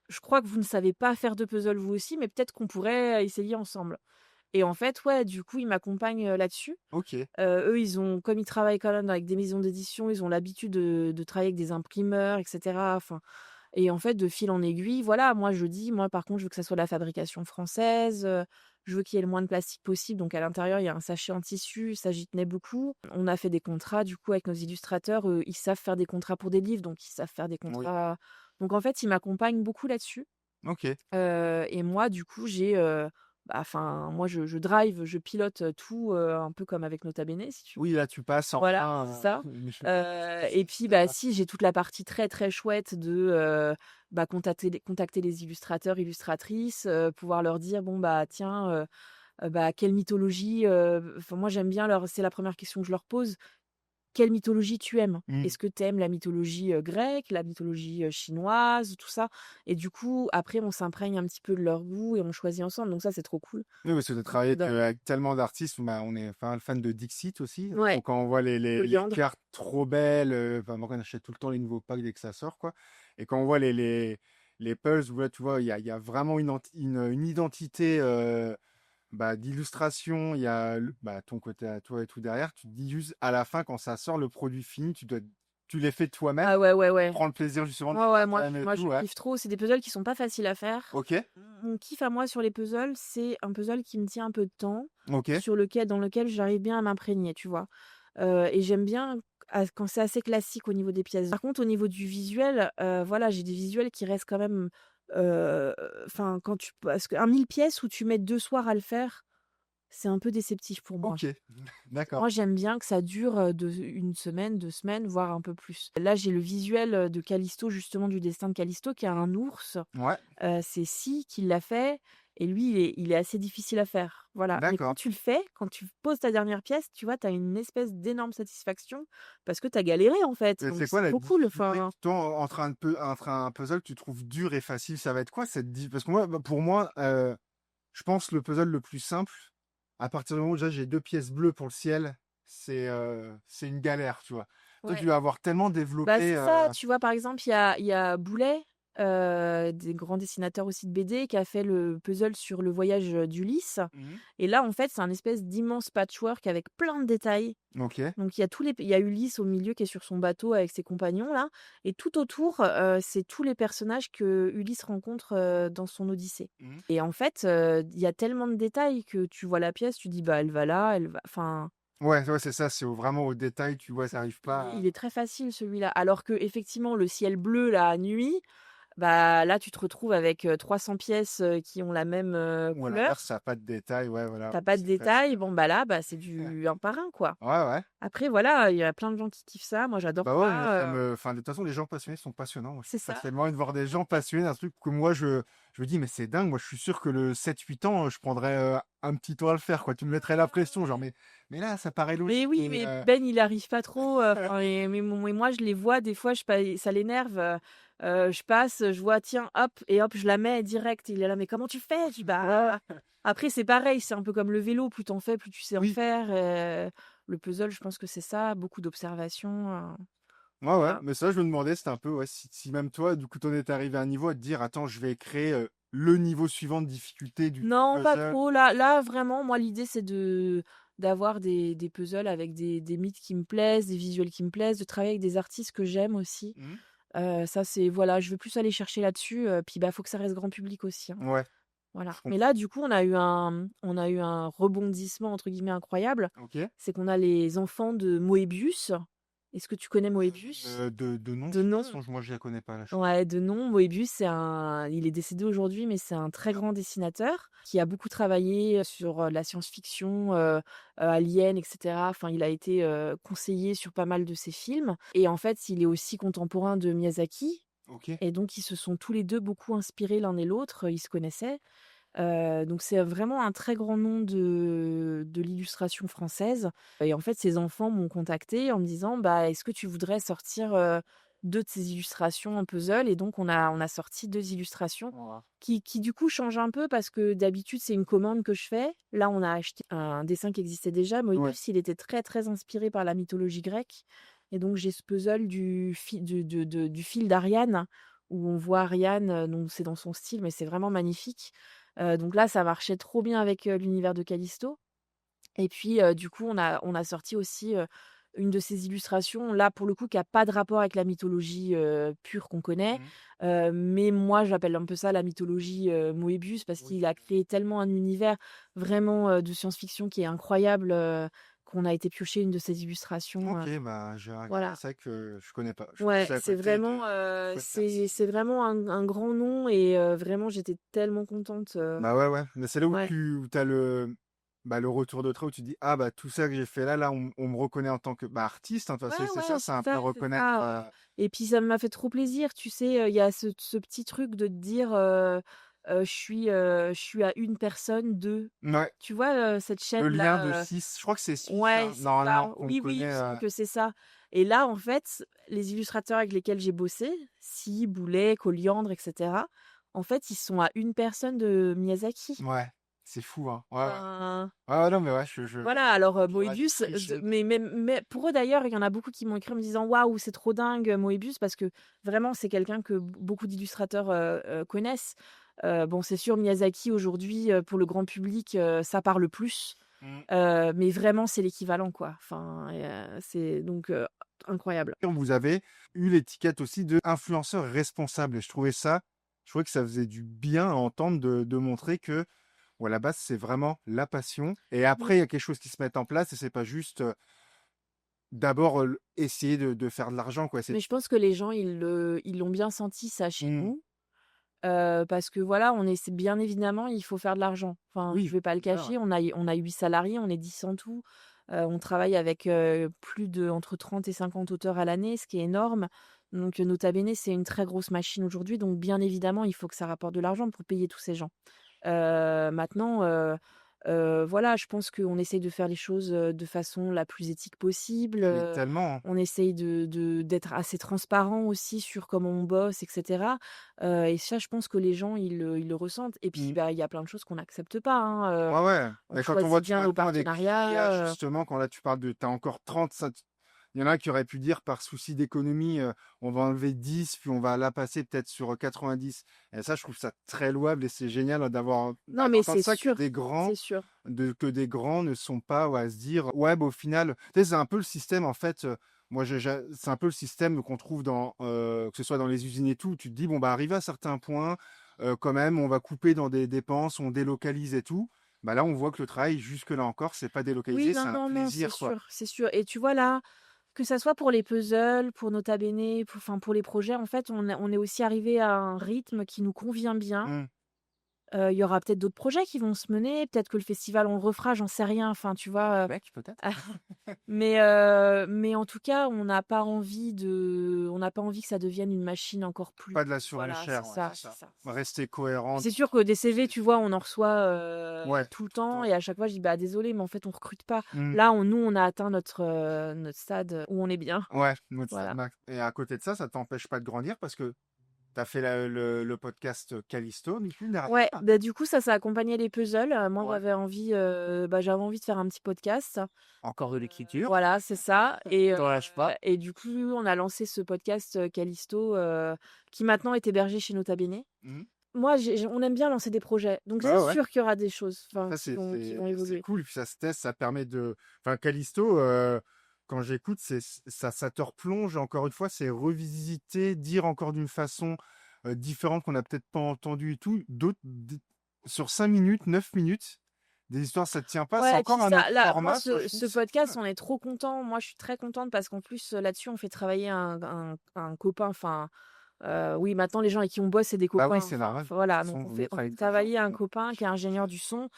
Je crois que vous ne savez pas faire de puzzles vous aussi, mais peut-être qu'on pourrait essayer ensemble» et en fait, ouais, du coup, ils m'accompagnent, là-dessus. OK. Eux, comme ils travaillent quand même avec des maisons d'édition, ils ont l'habitude de travailler avec des imprimeurs et cetera, enfin et en fait, de fil en aiguille, voilà, moi, je dis: «Moi, par contre, je veux que ça soit de la fabrication française, je veux qu'il y ait le moins de plastique possible». Donc à l'intérieur, il y a un sachet en tissu, ça, j'y tenais beaucoup. On a fait des contrats, du coup, avec nos illustrateurs, ils savent faire des contrats pour des livres, donc ils savent faire des Oui. contrats donc en fait, ils m'accompagnent beaucoup là-dessus. OK. Et moi, du coup, j'ai, bah, enfin, moi, je drive, je pilote, tout, un peu comme avec Nota Bene, si tu veux. Oui, là, tu passes Voilà, c'est enfin, ça. Et puis, bah, si, j'ai toute la partie très, très chouette de, bah, contacter les illustrateurs, illustratrices, pouvoir leur dire: «Bon, bah, tiens, bah, quelle mythologie», enfin, moi, j'aime bien leur c'est la première question que je leur pose: «Quelle mythologie tu aimes? Mmh. Est-ce que tu aimes la mythologie, grecque, la mythologie, chinoise?» tout ça et du coup, après, on s'imprègne un petit peu de leur goût et on choisit ensemble, donc ça, c'est trop cool. Oui, parce que tu as travaillé J'adore. avec tellement d'artistes, bah, on est enfin fan de Dixit aussi. Ouais, Donc quand on voit les Polyandre. cartes trop belles, enfin moi, on achète tout le temps les nouveaux packs dès que ça sort, quoi. Et quand on voit les puzzles, où là, tu vois, il y a vraiment une identité bah, d'illustration, il y a bah, ton côté à toi et tout derrière. Tu te dis juste à la fin, quand ça sort, le produit fini, tu les fais toi-même. Ah ouais, ouais, Tu ouais. prends le plaisir justement de Ouais, faire ouais, toi-même et moi tout, je ouais. kiffe trop. C'est des puzzles qui sont pas faciles à faire. Ok, Mon kiff à moi sur les puzzles, c'est un puzzle qui me tient un peu de temps, ok, dans lequel j'arrive bien à m'imprégner, tu vois? Et j'aime bien quand c'est assez classique au niveau des pièces. Par contre, au niveau du visuel, voilà, j'ai des visuels qui restent quand même, heu, enfin, quand tu parce qu'un 1000 pièces où tu mets 2 soirs à le faire, c'est un peu déceptif pour moi. ok, d'accord. Moi, j'aime bien que ça dure, 1 semaine, 2 semaines, voire un peu plus. Là, j'ai le visuel, de Callisto, justement, du destin de Callisto, qui a un ours. Ouais, C'est Si qui l'a fait et lui, il est assez difficile à faire. Voilà, mais quand d'accord. tu le fais, quand tu poses ta dernière pièce, tu vois, tu as une espèce d'énorme satisfaction parce que tu as galéré, en fait, Et donc c'est quoi c'est la trop cool, difficulté, enfin toi, entre un puzzle que tu trouves dur et facile, ça va être quoi cette parce que moi, bah, pour moi, je pense le puzzle le plus simple, à partir du moment où déjà j'ai deux pièces bleues pour le ciel, c'est une galère, tu vois. Toi, tu ouais. vas avoir tellement Bah, développé. c'est ça, tu vois, par exemple, il y a Boulet, des grands dessinateurs aussi de BD, qui a fait le puzzle sur le voyage, d'Ulysse Mhm. et là, en fait, c'est un espèce d'immense patchwork avec plein de détails. Ok, Donc il y a Ulysse au milieu qui est sur son bateau avec ses compagnons là et tout autour, c'est tous les personnages que Ulysse rencontre, dans son Odyssée mhm. et en fait, il y a tellement de détails que tu vois la pièce, tu dis: «Bah, elle va là, elle va» enfin, Ouais, ouais, c'est ça, vraiment au détail, tu vois, ça arrive pas. il est très facile celui-là. Alors que effectivement le ciel bleu là, à nuit, bah, là tu te retrouves avec, 300 pièces, qui ont la même, Ou à l'inverse, couleur. ça n'a pas de détail, ouais, voilà, Tu as pas de c'est facile. détails, bon, bah, là, bah, c'est du un par un, quoi. Ouais, ouais. Après voilà, il y a plein de gens qui kiffent ça, moi j'adore Bah ouais, ça ça, me, enfin, de toute façon, les gens passionnés sont passionnants. Moi, je c'est trouve ça ça. tellement de voir des gens passionnés d'un truc que moi, je me dis, mais c'est dingue. Moi, je suis sûr que le 7 8 ans, je prendrais un petit temps à le faire, quoi. Tu me mettrais la pression, genre, mais là, ça paraît Mais logique. oui, mais Ben, il arrive pas trop, enfin et moi je les vois des fois, je pa ça l'énerve, je passe, je vois tiens hop et hop je la mets direct. Il est là: «Mais comment tu fais?» Je dis: «Bah» après c'est pareil, c'est un peu comme le vélo, plus tu en fais, plus tu sais en Oui, faire, le puzzle je pense que c'est ça, beaucoup d'observation, ouais, ouais. voilà. Mais ça, je me demandais, c'était un peu, ouais, si même toi, du coup, t'en es arrivé à un niveau à te dire, attends, je vais créer le niveau suivant de difficulté du Non, pas puzzle. trop, là vraiment moi l'idée c'est d'avoir des puzzles avec des mythes qui me plaisent, des visuels qui me plaisent, de travailler avec des artistes que j'aime aussi. Mhm. Ça c'est voilà, je veux plus aller chercher là-dessus, puis, bah, faut que ça reste grand public aussi, hein. Ouais, Voilà. je Mais comprends. là, du coup, on a eu un «rebondissement» entre guillemets incroyable. Ok. C'est qu'on a les enfants de Moebius Est-ce que tu connais Moebius? De nom, de De toute nom? façon, moi je la connais pas, la chose. Ouais, de nom. Moebius, il est décédé aujourd'hui, mais c'est un très grand dessinateur qui a beaucoup travaillé sur, la science-fiction, Alien et cetera. Enfin, il a été, conseiller sur pas mal de ses films et en fait, il est aussi contemporain de Miyazaki Ok. et donc ils se sont tous les 2 beaucoup inspirés l'un et l'autre, ils se connaissaient. Donc c'est vraiment un très grand nom de l'illustration française et en fait, ses enfants m'ont contactée en me disant: «Bah, est-ce que tu voudrais sortir, 2 de ces illustrations en puzzle?» Et donc on a sorti 2 illustrations Voilà. qui du coup changent un peu parce que d'habitude, c'est une commande que je fais. Là, on a acheté un dessin qui existait déjà. Ouais. Moebius, il était très, très inspiré par la mythologie grecque et donc j'ai ce puzzle du fil d'Ariane où on voit Ariane, donc c'est dans son style mais c'est vraiment magnifique. Donc là, ça marchait trop bien avec, l'univers de Callisto et puis, du coup, on a sorti aussi, une de ces illustrations, là, pour le coup, qui a pas de rapport avec la mythologie, pure qu'on connaît, Mmh. mais moi, j'appelle un peu ça la mythologie, Moebius parce Oui. qu'il a créé tellement un univers vraiment, de science-fiction qui est incroyable, qu'on a été piocher une de ses illustrations, Ok, bah je vais regarder, voilà. c'est vrai que je connais pas. Je Ouais, passais à c'est côté de vraiment, chouettes c'est personnes. c'est vraiment un grand nom et vraiment j'étais tellement contente, Bah ouais, ouais. Mais c'est là où ouais. où t'as le retour de trait où tu dis, ah bah tout ça que j'ai fait là, on me reconnaît en tant que bah, artiste, hein, de toute Ouais, façon, c'est ça, ouais, c'est un peu c'est reconnaître. ça, et puis ça m'a fait trop plaisir, tu sais, il y a ce petit truc de te dire, je suis à une personne de Ouais, tu vois, cette le lien chaîne-là, de 6, je crois que c'est 6, ouais, hein, c'est normalement, ça. qu'on Oui, oui, il connaît. me semble que c'est ça et là, en fait, les illustrateurs avec lesquels j'ai bossé, Si, Boulet, Coliandre et cetera, en fait, ils sont à une personne de Miyazaki. Ouais, c'est fou, hein. Ouais, ouais. Enfin Ouais, ouais, non, mais ouais, voilà, alors, je vois tout ce Moebius, que tu veux dire. mais pour eux d'ailleurs, il y en a beaucoup qui m'ont écrit en me disant: «Waouh, c'est trop dingue, Moebius», parce que vraiment c'est quelqu'un que beaucoup d'illustrateurs, connaissent. Bon, c'est sûr Miyazaki aujourd'hui, pour le grand public, ça parle plus, Mm. mais vraiment c'est l'équivalent quoi. Enfin, c'est donc incroyable. Vous avez eu l'étiquette aussi de influenceur responsable. Et je trouvais que ça faisait du bien à entendre de montrer que, ou à la base, c'est vraiment la passion. Et Mmh. après, il y a quelque chose qui se met en place et c'est pas juste d'abord essayer de faire de l'argent, quoi. Mais je pense que les gens ils l'ont bien senti ça chez Mm. nous, parce que voilà, c'est bien évidemment, il faut faire de l'argent. Enfin, je Oui, vais pas le c'est ça, ouais. cacher, on a 8 salariés, on est 10 en tout. On travaille avec, plus de entre 30 et 50 auteurs à l'année, ce qui est énorme. Donc, nota bene, c'est une très grosse machine aujourd'hui, donc bien évidemment, il faut que ça rapporte de l'argent pour payer tous ces gens. Maintenant, voilà, je pense qu'on essaye de faire les choses, de façon la plus éthique possible, Mais tellement, hein. on essaye d'être assez transparent aussi sur comment on bosse et cetera, et ça, je pense que les gens, ils le ressentent et puis, Mm. bah, il y a plein de choses qu'on n'accepte pas, hein, Ouais, ouais. on Mais quand on voit, choisit tu bien vois, nos maintenant des KPI, partenariats, justement, quand là tu parles de, t'as encore 30, ça, il y en a qui auraient pu dire par souci d'économie, on va enlever 10, puis on va la passer peut-être sur 90. Et ça, je trouve ça très louable et c'est génial d'avoir, non, bah, mais d'entendre c'est ça sûr, c'est sûr. que des grands ne sont pas, ouais, à se dire, ouais, bah, au final, tu sais, c'est un peu le système, en fait, moi, c'est un peu le système qu'on trouve que ce soit dans les usines et tout, où tu te dis, bon, bah, arrivé à certains points, quand même, on va couper dans des dépenses, on délocalise et tout. Bah là, on voit que le travail, jusque-là encore, c'est pas Oui, délocalisé, c'est non, un non, non, plaisir, quoi. c'est sûr et tu vois là, que ça soit pour les puzzles, pour Nota Bene, pour les projets, en fait, on est aussi arrivé à un rythme qui nous convient bien. Mmh. Il y aura peut-être d'autres projets qui vont se mener, peut-être que le festival, on le refera, j'en sais rien, enfin, tu vois? Québec, peut-être? Mais en tout cas, on n'a pas envie que ça devienne une machine encore plus Pas de la voilà, c'est surenchère, ouais, ça, c'est c'est ça. ça, c'est ça. Rester cohérent C'est dans sûr que des ce CV, que tu tu vois, on en reçoit, ouais, tout le tout le temps temps. et à chaque fois, je dis: «Bah, désolé, mais en fait, on recrute pas». Mmh. Là, nous, on a atteint notre stade où on est bien. Ouais, mode Stade Voilà. Max. Et à côté de ça, ça t'empêche pas de grandir parce que tu as fait le podcast Callisto, du coup, derrière. Ouais, bah, du coup, ça accompagnait les puzzles. Moi, Ouais. j'avais envie de faire un petit podcast. Encore de l'écriture. Voilà, c'est ça T'en lâches pas. et du coup, on a lancé ce podcast, Callisto, qui maintenant est hébergé chez Nota Bene. Mmh. Moi, on aime bien lancer des projets, donc c'est Bah ouais. sûr qu'il y aura des choses, enfin, Ça, qui vont c'est évoluer. cool. Et puis ça se teste, ça permet de. Enfin, Callisto, quand j'écoute, ça te replonge. Encore une fois, c'est revisiter, dire encore d'une façon différente qu'on n'a peut-être pas entendu et tout. Sur 5 minutes, 9 minutes, des histoires, ça te tient pas? C'est Ouais et puis encore un autre ça là, moi format, ça, je trouve, ce c'est podcast, cool. on est trop contents. Moi, je suis très contente parce qu'en plus, là-dessus, on fait travailler un copain, enfin, oui, maintenant les gens avec qui on bosse, c'est des Bah copains, oui, c'est enfin normal. De voilà, toute donc façon, on vous fait on fait travaillez tous ensemble. travailler un copain qui est ingénieur du son,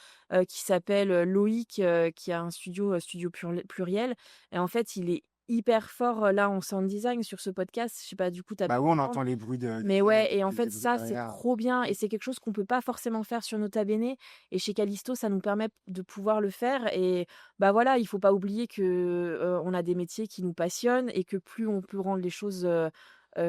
qui s'appelle, Loïc, qui a un studio, Studio Pluriel et en fait, il est hyper fort, là, en sound design sur ce podcast. Je sais pas, du coup, tu as pu Bah oui, on entendre. entend les bruits Mais des ouais et en fait, bruits ça, c'est derrière. trop bien et c'est quelque chose qu'on peut pas forcément faire sur Nota Bene et chez Callisto, ça nous permet de pouvoir le faire et bah, voilà, il faut pas oublier que, on a des métiers qui nous passionnent et que plus on peut rendre les choses,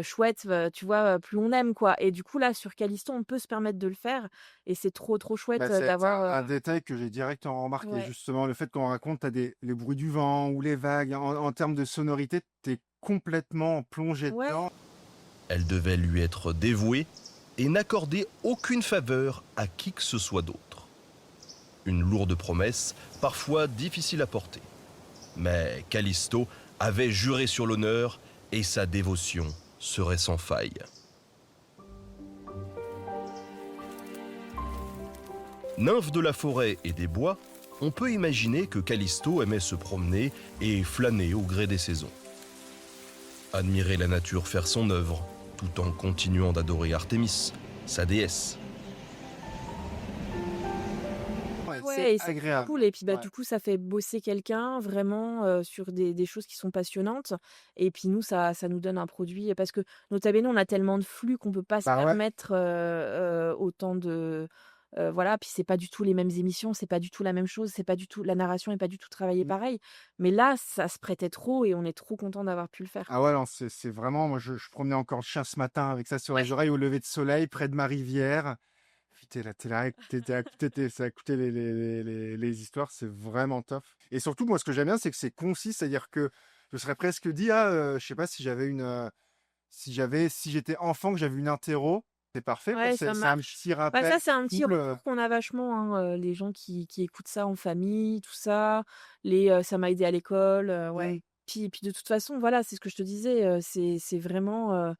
chouettes, tu vois, plus on aime, quoi et du coup, là, sur Callisto, on peut se permettre de le faire et c'est trop, trop chouette, Bah, c'est d'avoir, un détail que j'ai directement remarqué, ouais. justement, le fait qu'on raconte, tu des les bruits du vent ou les vagues. En termes de sonorité, tu es complètement plongé Ouais. dedans. Elle devait lui être dévouée et n'accorder aucune faveur à qui que ce soit d'autre. Une lourde promesse, parfois difficile à porter. Mais Callisto avait juré sur l'honneur et sa dévotion serait sans faille. Nymphe de la forêt et des bois, on peut imaginer que Callisto aimait se promener et flâner au gré des saisons. Admirer la nature faire son œuvre, tout en continuant d'adorer Artémis, sa déesse. Ouais, c'est Ouais et c'est agréable. cool et puis, bah, Ouais. du coup, ça fait bosser quelqu'un vraiment, sur des choses qui sont passionnantes et puis nous, ça nous donne un produit parce que nota bene, on a tellement de flux qu'on peut pas se Bah ouais. permettre, autant de voilà, puis c'est pas du tout les mêmes émissions, c'est pas du tout la même chose, c'est pas du tout la narration est pas du tout travaillée Mmh. pareil. Mais là, ça se prêtait trop et on est trop content d'avoir pu le faire. Ah ouais, non, c'est vraiment, moi, je promenais encore le chien ce matin avec ça sur Ouais. les oreilles au lever de soleil, près de ma rivière. Puis tu là, à écouter les histoires, c'est vraiment top. Et surtout, moi, ce que j'aime bien, c'est que c'est concis, c'est-à-dire que je serais presque dit, ah, je sais pas si j'avais si j'étais enfant, que j'avais une interro, c'est parfait, quoi. Ouais, ça C'est un marche. petit Bah, rappel ça, c'est un petit cool. retour qu'on a vachement, hein, les gens qui écoutent ça en famille, tout ça, ça m'a aidé à l'école, ouais. Mmh. Puis de toute façon, voilà, c'est ce que je te disais, c'est vraiment,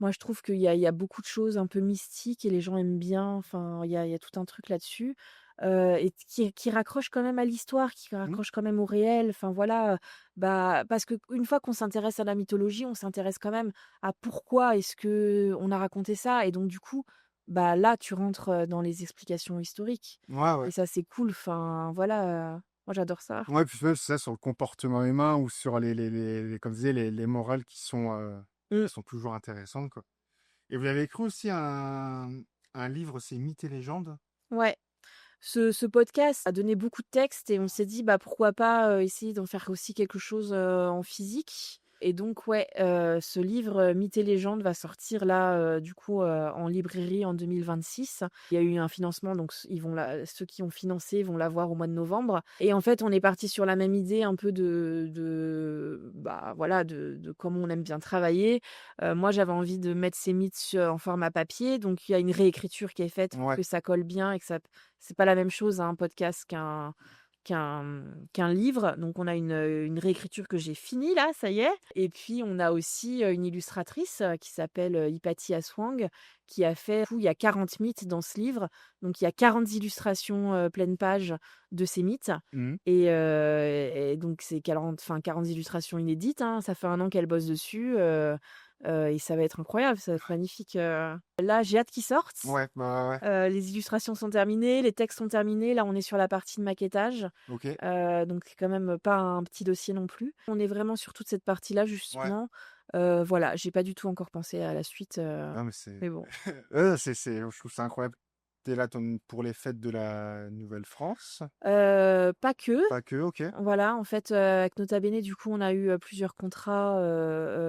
moi je trouve qu'il y a beaucoup de choses un peu mystiques et les gens aiment bien, enfin, il y a tout un truc là-dessus, et qui raccroche quand même à l'histoire, qui Mmh. raccroche quand même au réel, enfin voilà, bah, parce qu'une fois qu'on s'intéresse à la mythologie, on s'intéresse quand même à pourquoi est-ce que on a raconté ça et donc du coup, bah, là, tu rentres, dans les explications historiques Ouais, et ouais. ça, c'est cool, enfin voilà, moi j'adore ça. Ouais, puis même, c'est ça, sur le comportement humain ou sur comme je disais, les morales Mmh. qui sont toujours intéressantes, quoi. Et vous avez écrit aussi un livre, c'est Mythes et légendes? Ouais. Ce podcast a donné beaucoup de textes et on s'est dit: «Bah, pourquoi pas, essayer d'en faire aussi quelque chose, en physique?» et donc ouais, ce livre, Mythes et légendes va sortir là, du coup, en librairie en 2026. Il y a eu un financement donc ceux qui ont financé vont l'avoir au mois de novembre et en fait, on est parti sur la même idée un peu bah, voilà, de comment on aime bien travailler. Moi, j'avais envie de mettre ces mythes en format papier donc il y a une réécriture qui est faite pour Ouais. que ça colle bien et que ça c'est pas la même chose, un podcast qu'un livre. Donc on a une réécriture que j'ai finie là, ça y est. Et puis on a aussi, une illustratrice, qui s'appelle, Hipati Aswang, qui a fait il y a 40 mythes dans ce livre. Donc il y a 40 illustrations, pleine page de ces mythes Mmh. et donc c'est 40 enfin 40 illustrations inédites, hein. Ça fait 1 an qu'elle bosse dessus, et ça va être incroyable, ça va être magnifique, Là, j'ai hâte qu'ils sortent. Ouais, bah, ouais, ouais. Les illustrations sont terminées, les textes sont terminés. Là, on est sur la partie de maquettage, OK. donc c'est quand même pas un petit dossier non plus. On est vraiment sur toute cette partie-là, Ouais. justement. Voilà, j'ai pas du tout encore pensé à la suite, Non, mais c'est mais bon. je trouve ça incroyable. Tu es là, pour les fêtes de la Nouvelle-France? Pas que. Pas que, OK. Voilà, en fait, avec Nota Bene, du coup, on a eu, plusieurs contrats,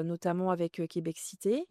notamment avec, Québec Cité,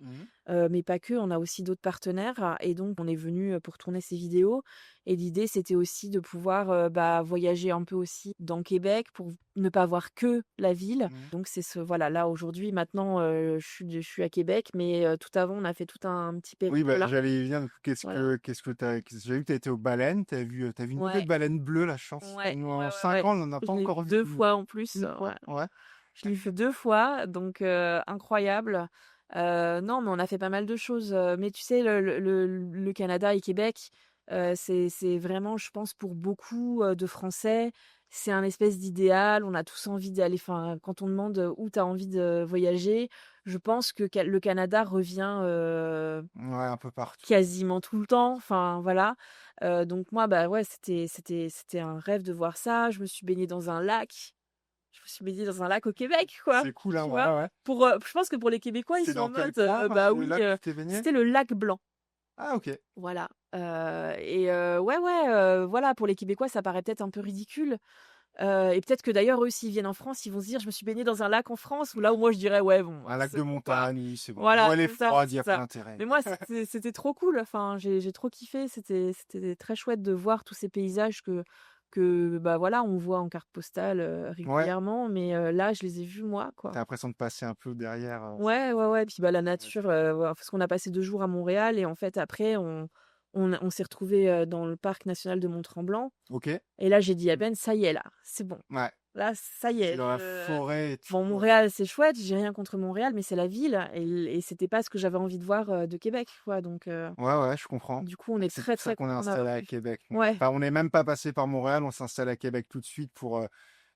Mmh. mais pas que, on a aussi d'autres partenaires et donc on est venu pour tourner ces vidéos et l'idée, c'était aussi de pouvoir, bah, voyager un peu aussi dans Québec pour ne pas voir que la ville. Mmh. Donc c'est voilà, là, aujourd'hui, maintenant, je suis à Québec, mais tout avant, on a fait tout un petit Oui, périple bah, là. j'allais y venir. Voilà. Qu'est-ce que j'ai vu que tu as été aux baleines, tu as vu une Ouais, nouvelle baleine bleue, la chance. ouais, Nous, ouais, en ouais, 5 ouais. ans, on n'en a Je pas l'ai vu encore vu 2 fois en plus, une fois. ouais. Ouais. Je l'ai fait 2 fois, donc incroyable. Non, mais on a fait pas mal de choses, mais tu sais, le Canada et Québec, C'est vraiment, je pense, pour beaucoup, de Français, c'est un espèce d'idéal. On a tous envie d'aller enfin, quand on demande, où tu as envie de voyager, je pense que le Canada revient, Ouais, un peu partout. quasiment tout le temps. Enfin, voilà. Donc moi, bah, ouais, c'était un rêve de voir ça. Je me suis baignée dans un lac. Je me suis baignée dans un lac au Québec, quoi, C'est cool, hein, tu vois? ouais, ouais. Je pense que pour les Québécois, ils C'est sont en dans quel mode, coin, bah le oui, lac où tu t'es baigné? c'était le lac Blanc. Ah, OK. Voilà, ouais, ouais, voilà, pour les Québécois, ça paraît peut-être un peu ridicule, et peut-être que d'ailleurs, eux, s'ils viennent en France, ils vont se dire: «Je me suis baignée dans un lac en France», ou là où moi je dirais: «Ouais, bon, Un lac c'est de bon, quoi». montagne, oui, c'est bon. L'eau, Voilà, elle est c'est ça, froide, il y c'est a pas ça. d'intérêt. Mais moi, c'était trop cool, enfin, j'ai trop kiffé, c'était très chouette de voir tous ces paysages bah, voilà, on voit en carte postale, Ouais, régulièrement, mais là, je les ai vus moi, tu quoi. l'impression de passer un peu derrière, Ouais, ouais, ouais, puis, bah, la la nature, nature. voilà, parce qu'on a passé 2 jours à Montréal et en fait après on s'est retrouvés, dans le parc national de Mont-Tremblant OK, et là j'ai dit à Ben: «Ça y est là, c'est bon. ouais, Là, ça y tu es est, dans la forêt et bon tout, Montréal c'est chouette, j'ai rien contre Montréal, mais c'est la ville et c'était pas ce que j'avais envie de voir, de Québec, quoi, donc ouais, ouais, je comprends. du coup on est C'est très, pour ça très qu'on est contents installé d'avoir à pu Québec, nous. ouais, Enfin, on n'est même pas passé par Montréal, on s'installe à Québec tout de suite pour,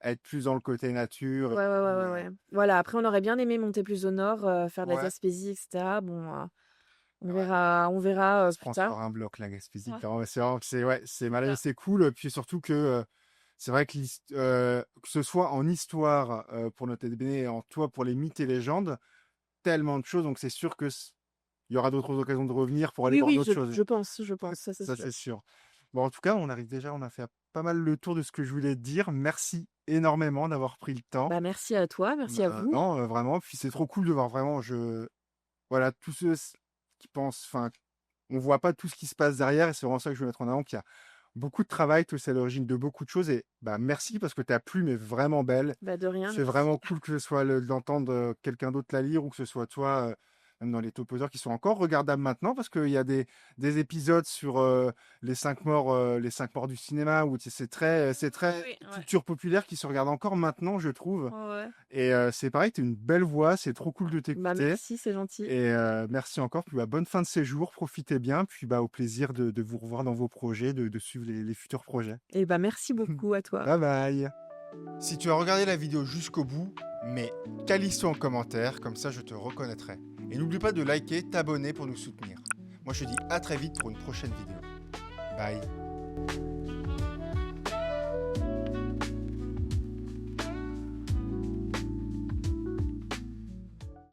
être plus dans le côté nature et ouais, ouais, ouais, tout, ouais, ouais. Voilà, après on aurait bien aimé monter plus au nord, faire de la ouais, Gaspésie et cetera. Bon, ouais, on verra, ça se plus prend tard. sur un bloc, la Gaspésie. Ouais, Clairement, c'est vraiment c'est ouais, c'est c'est malin, ça. c'est cool, puis surtout que, c'est vrai que que ce soit en histoire, pour notre BD et en toi pour les mythes et légendes, tellement de choses, donc c'est sûr que il y aura d'autres occasions de revenir pour aller Oui, voir oui, d'autres choses. je pense, ça c'est Ça, sûr. c'est sûr. Bon, en tout cas, on a fait pas mal le tour de ce que je voulais te dire. Merci énormément d'avoir pris le temps. Bah, merci à toi, merci à vous. Non, vraiment, puis c'est trop cool de voir vraiment, voilà, tous ceux qui pensent, enfin, on voit pas tout ce qui se passe derrière et c'est vraiment ça que je veux mettre en avant, qu'il y a beaucoup de travail, que c'est à l'origine de beaucoup de choses et bah, merci parce que ta plume est vraiment belle. Bah, de rien, C'est merci. vraiment cool que ce soit d'entendre quelqu'un d'autre la lire ou que ce soit toi, même dans les toposeurs qui sont encore regardables maintenant parce qu'il y a des épisodes sur les 5 morts du cinéma où c'est Oui, très oui, ouais. culture populaire qui se regarde encore maintenant, je trouve. Ouais, ouais. Et c'est pareil, tu as une belle voix, c'est trop cool de Bah, t'écouter. merci, c'est gentil. Et merci encore. Puis bah, bonne fin de séjour, profitez bien. Puis bah, au plaisir de vous revoir dans vos projets, de suivre les futurs projets. Et bah, merci beaucoup à toi. Bye bye. Si tu as regardé la vidéo jusqu'au bout, mais calice-toi en commentaire, comme ça je te reconnaîtrai. Et n'oublie pas de liker, t'abonner pour nous soutenir. Moi je te dis à très vite pour une prochaine vidéo. Bye.